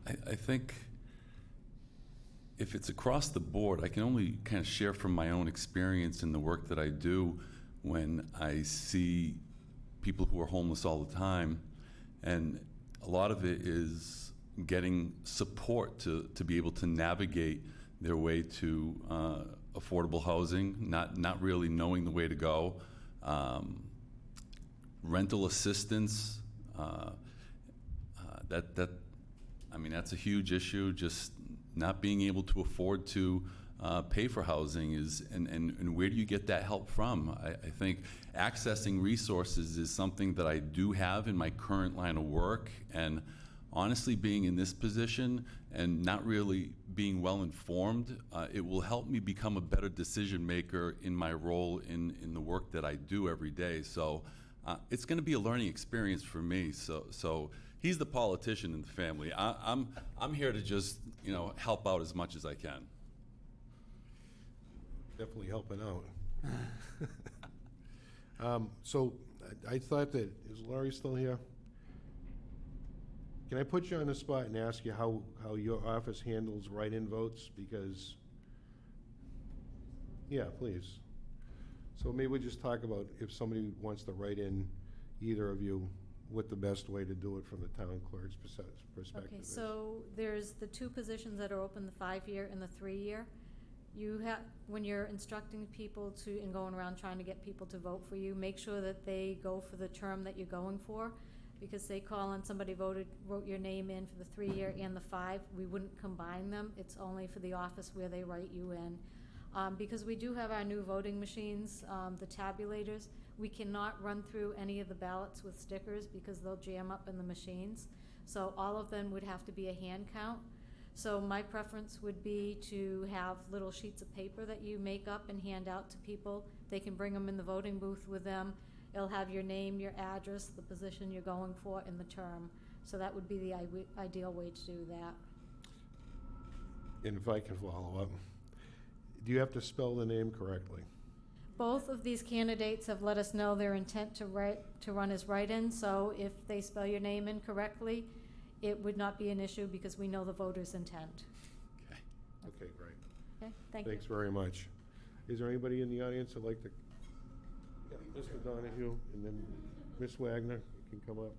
L: I think if it's across the board, I can only kind of share from my own experience in the work that I do when I see people who are homeless all the time. And a lot of it is getting support to be able to navigate their way to affordable housing, not really knowing the way to go. Rental assistance, that's a huge issue. Just not being able to afford to pay for housing and where do you get that help from? I think accessing resources is something that I do have in my current line of work, and honestly, being in this position and not really being well informed, it will help me become a better decision maker in my role in the work that I do every day. So it's going to be a learning experience for me. So he's the politician in the family. I'm here to just help out as much as I can.
A: Definitely helping out. So I thought that, is Laurie still here? Can I put you on the spot and ask you how your office handles write-in votes? Because, yeah, please. So maybe we just talk about if somebody wants to write in, either of you, what the best way to do it from the town clerk's perspective
H: Okay,
A: is.
H: so there's the two positions that are open, the 5-year and the 3-year. You have, when you're instructing people and going around trying to get people to vote for you, make sure that they go for the term that you're going for. Because they call and somebody wrote your name in for the 3-year and the 5, we wouldn't combine them. It's only for the office where they write you in. Because we do have our new voting machines, the tabulators, we cannot run through any of the ballots with stickers because they'll jam up in the machines. So all of them would have to be a hand count. So my preference would be to have little sheets of paper that you make up and hand out to people. They can bring them in the voting booth with them. It'll have your name, your address, the position you're going for, and the term. So that would be the ideal way to do that.
A: And if I can follow up, do you have to spell the name correctly?
H: Both of these candidates have let us know their intent to run as write-in, so if they spell your name incorrectly, it would not be an issue because we know the voter's intent.
A: Okay, great.
H: Okay, thank you.
A: Thanks very much. Is there anybody in the audience that'd like to? Yeah, Mr. Donahue, and then Miss Wagner, you can come up.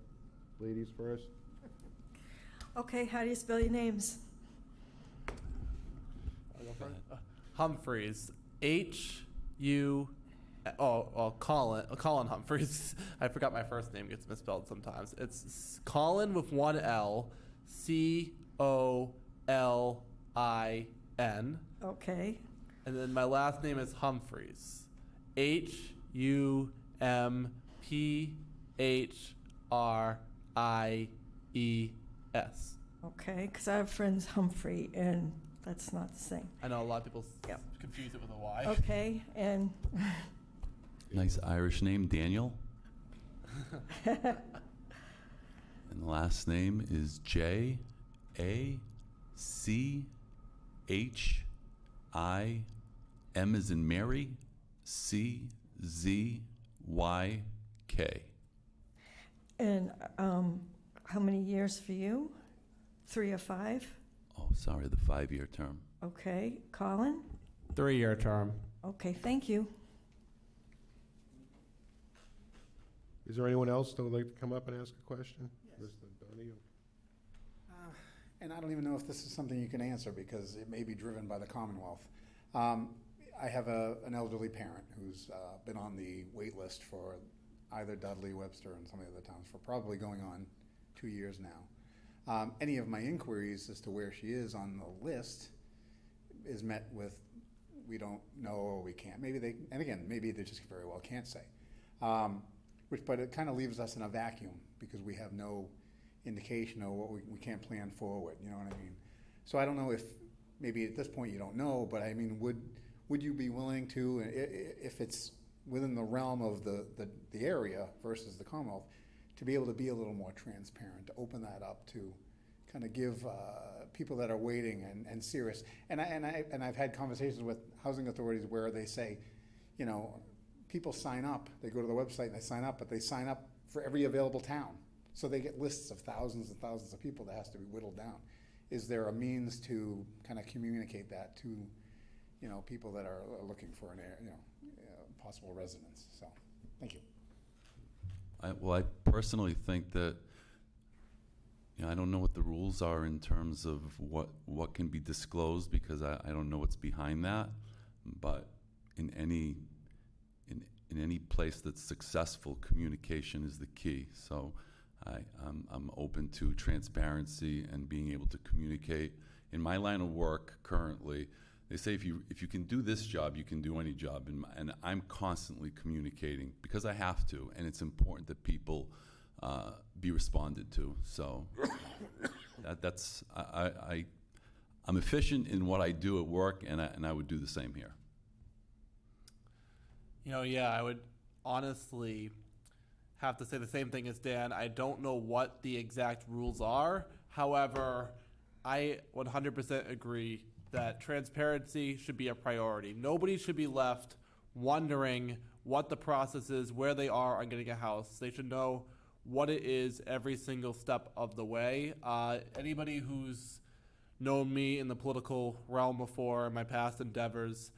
A: Ladies first.
F: Okay, how do you spell your names?
M: Humphreys, Colin Humphreys. I forgot my first name gets misspelled sometimes. It's Colin with one L, Colin.
F: Okay.
M: And then my last name is Humphreys, Humphreyes.
F: Okay, because I have friends Humphrey, and that's not the same.
M: I know a lot of people
F: Yep.
M: confuse it with a Y.
F: Okay, and
L: Nice Irish name, Daniel. And the last name is Jacchim, as in Mary, Czzyk.
F: and how many years for you? 3 or 5?
L: Oh, sorry, the 5-year term.
F: Okay, Colin?
M: 3-year term.
F: Okay, thank you.
A: Is there anyone else that would like to come up and ask a question?
E: Yes.
A: Mr. Donahue?
E: And I don't even know if this is something you can answer because it may be driven by the Commonwealth. I have an elderly parent who's been on the wait list for either Dudley, Webster, and some of the other towns for probably going on 2 years now. Any of my inquiries as to where she is on the list is met with, we don't know or we can't. Maybe they just very well can't say. But it kind of leaves us in a vacuum because we have no indication of what we can't plan forward, you know what I mean? So I don't know if maybe at this point you don't know, but I mean, would you be willing to, if it's within the realm of the area versus the Commonwealth, to be able to be a little more transparent, to open that up to kind of give people that are waiting and serious. And I've had conversations with housing authorities where they say, you know, people sign up, they go to the website and they sign up, but they sign up for every available town. So they get lists of thousands and thousands of people that has to be whittled down. Is there a means to kind of communicate that to, you know, people that are looking for an, you know, possible residence? So, thank you.
L: Well, I personally think that, you know, I don't know what the rules are in terms of what can be disclosed, because I don't know what's behind that. But in any place that's successful, communication is the key. So I'm open to transparency and being able to communicate. In my line of work currently, they say if you can do this job, you can do any job, and I'm constantly communicating because I have to, and it's important that people be responded to. So I'm efficient in what I do at work, and I would do the same here.
M: You know, yeah, I would honestly have to say the same thing as Dan. I don't know what the exact rules are. However, I 100% agree that transparency should be a priority. Nobody should be left wondering what the process is, where they are on getting a house. They should know what it is every single step of the way. Anybody who's known me in the political realm before, in my past endeavors,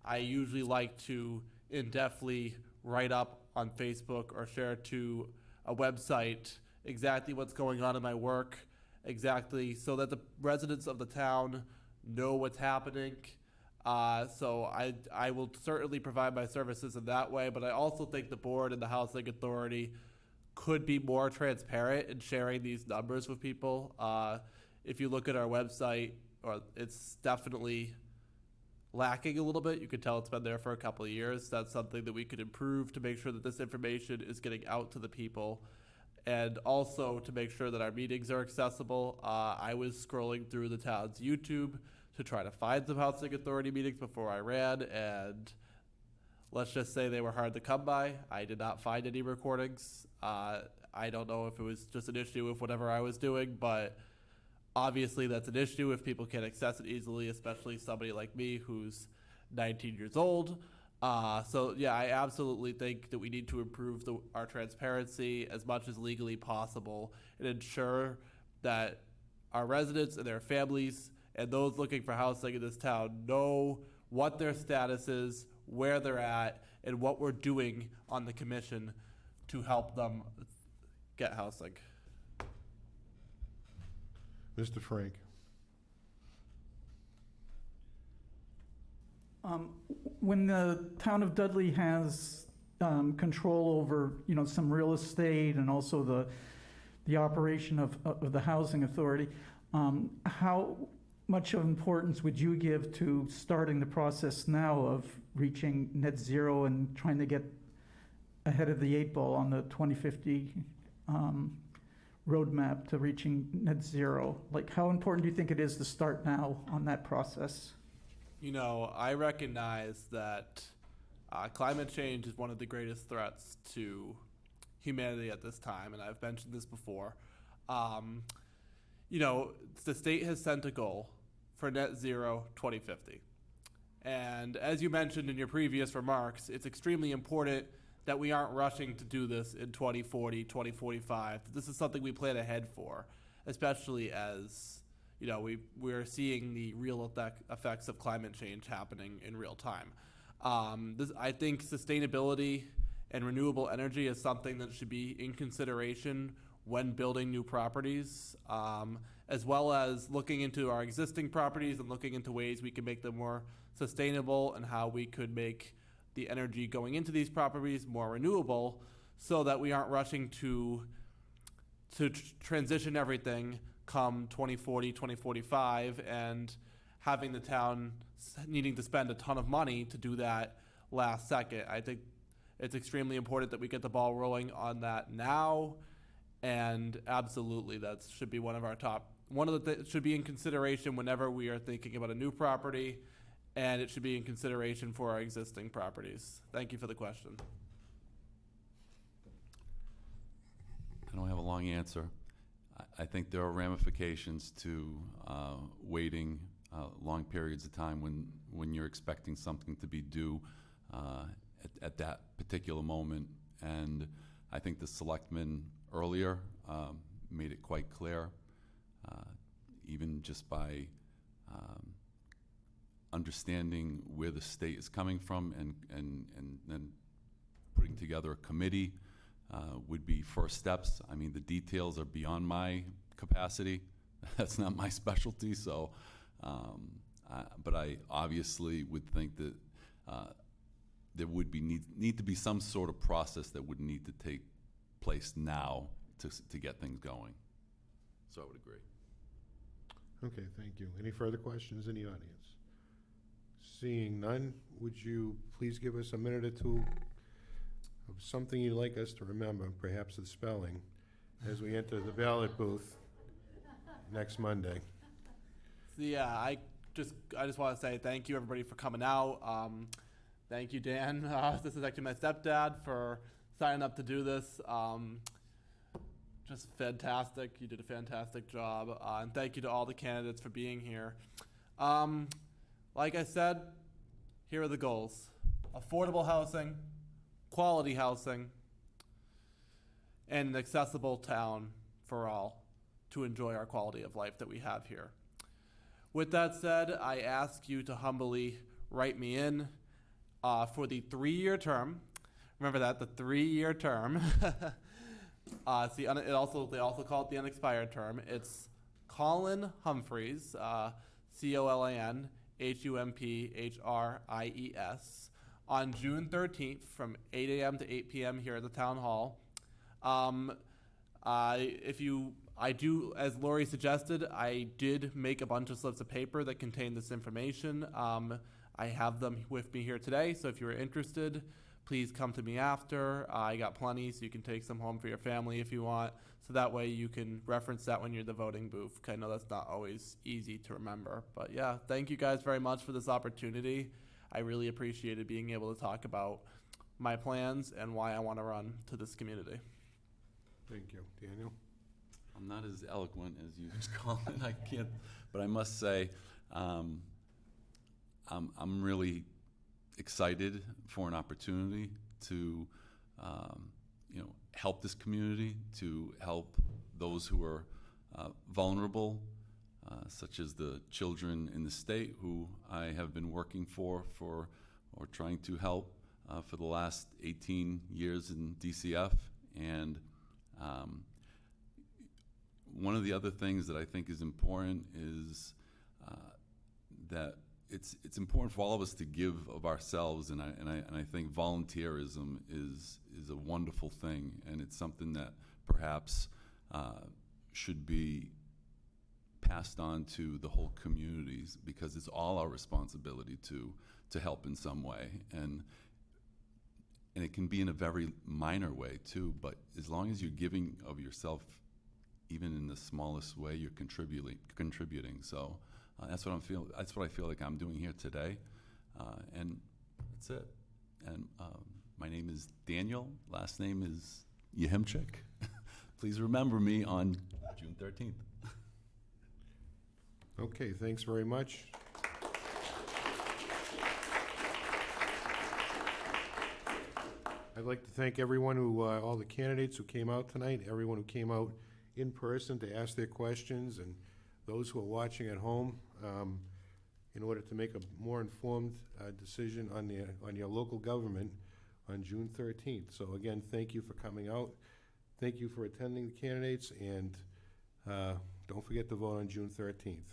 M: I usually like to in-depthly write up on Facebook or share to a website exactly what's going on in my work, exactly so that the residents of the town know what's happening. So I will certainly provide my services in that way, but I also think the board and the Housing Authority could be more transparent in sharing these numbers with people. If you look at our website, it's definitely lacking a little bit. You could tell it's been there for a couple of years. That's something that we could improve to make sure that this information is getting out to the people, and also to make sure that our meetings are accessible. I was scrolling through the town's YouTube to try to find some Housing Authority meetings before I ran, and let's just say they were hard to come by. I did not find any recordings. I don't know if it was just an issue with whatever I was doing, but obviously that's an issue if people can't access it easily, especially somebody like me who's 19 years old. So yeah, I absolutely think that we need to improve our transparency as much as legally possible and ensure that our residents and their families and those looking for housing in this town know what their status is, where they're at, and what we're doing on the commission to help them get housing.
A: Mr. Frank?
K: When the town of Dudley has control over, you know, some real estate and also the operation of the housing authority, how much of importance would you give to starting the process now of reaching net zero and trying to get ahead of the 8 ball on the 2050 roadmap to reaching net zero? Like, how important do you think it is to start now on that process?
M: You know, I recognize that climate change is one of the greatest threats to humanity at this time, and I've mentioned this before. You know, the state has set a goal for net zero 2050. And as you mentioned in your previous remarks, it's extremely important that we aren't rushing to do this in 2040, 2045. This is something we plan ahead for, especially as, you know, we're seeing the real effects of climate change happening in real time. I think sustainability and renewable energy is something that should be in consideration when building new properties, as well as looking into our existing properties and looking into ways we can make them more sustainable and how we could make the energy going into these properties more renewable, so that we aren't rushing to transition everything come 2040, 2045, and having the town needing to spend a ton of money to do that last second. I think it's extremely important that we get the ball rolling on that now, and absolutely that should be one of our top one of the should be in consideration whenever we are thinking about a new property, and it should be in consideration for our existing properties. Thank you for the question.
L: I don't have a long answer. I think there are ramifications to waiting long periods of time when you're expecting something to be due at that particular moment. And I think the selectmen earlier made it quite clear, even just by understanding where the state is coming from and then putting together a committee would be first steps. I mean, the details are beyond my capacity. That's not my specialty. So, but I obviously would think that there would be need to be some sort of process that would need to take place now to get things going. So I would agree.
A: Okay, thank you. Any further questions in the audience? Seeing none, would you please give us a minute or two of something you'd like us to remember, perhaps the spelling, as we enter the ballot booth next Monday?
M: So yeah, I just want to say thank you everybody for coming out. Thank you, Dan. This is actually my stepdad for signing up to do this. Just fantastic. You did a fantastic job. And thank you to all the candidates for being here. Like I said, here are the goals. Affordable housing, quality housing, and an accessible town for all to enjoy our quality of life that we have here. With that said, I ask you to humbly write me in for the 3-year term. Remember that, the 3-year term. They also call it the unexpired term. It's Colin Humphreys, COLAN HUMPHRIES, on June 13th from 8 a.m. to 8 p.m. here at the town hall. As Lori suggested, I did make a bunch of slips of paper that contain this information. I have them with me here today, so if you're interested, please come to me after. I got plenty, so you can take some home for your family if you want. So that way you can reference that when you're at the voting booth. I know that's not always easy to remember. But yeah, thank you guys very much for this opportunity. I really appreciated being able to talk about my plans and why I want to run to this community.
A: Thank you. Daniel?
L: I'm not as eloquent as you, Colin. I can't, but I must say, I'm really excited for an opportunity to, help this community, to help those who are vulnerable, such as the children in the state who I have been working for or trying to help for the last 18 years in DCF. And one of the other things that I think is important is that it's important for all of us to give of ourselves, and I think volunteerism is a wonderful thing, and it's something that perhaps should be passed on to the whole communities, because it's all our responsibility to help in some way, and it can be in a very minor way too. But as long as you're giving of yourself, even in the smallest way, you're contributing. So that's what I feel like I'm doing here today, and that's it. And my name is Daniel. Last name is Yehimchik. Please remember me on June 13th.
A: Okay, thanks very much. I'd like to thank everyone all the candidates who came out tonight, everyone who came out in person to ask their questions, and those who are watching at home, in order to make a more informed decision on your local government on June 13th. So again, thank you for coming out. Thank you for attending the candidates, and don't forget to vote on June 13th.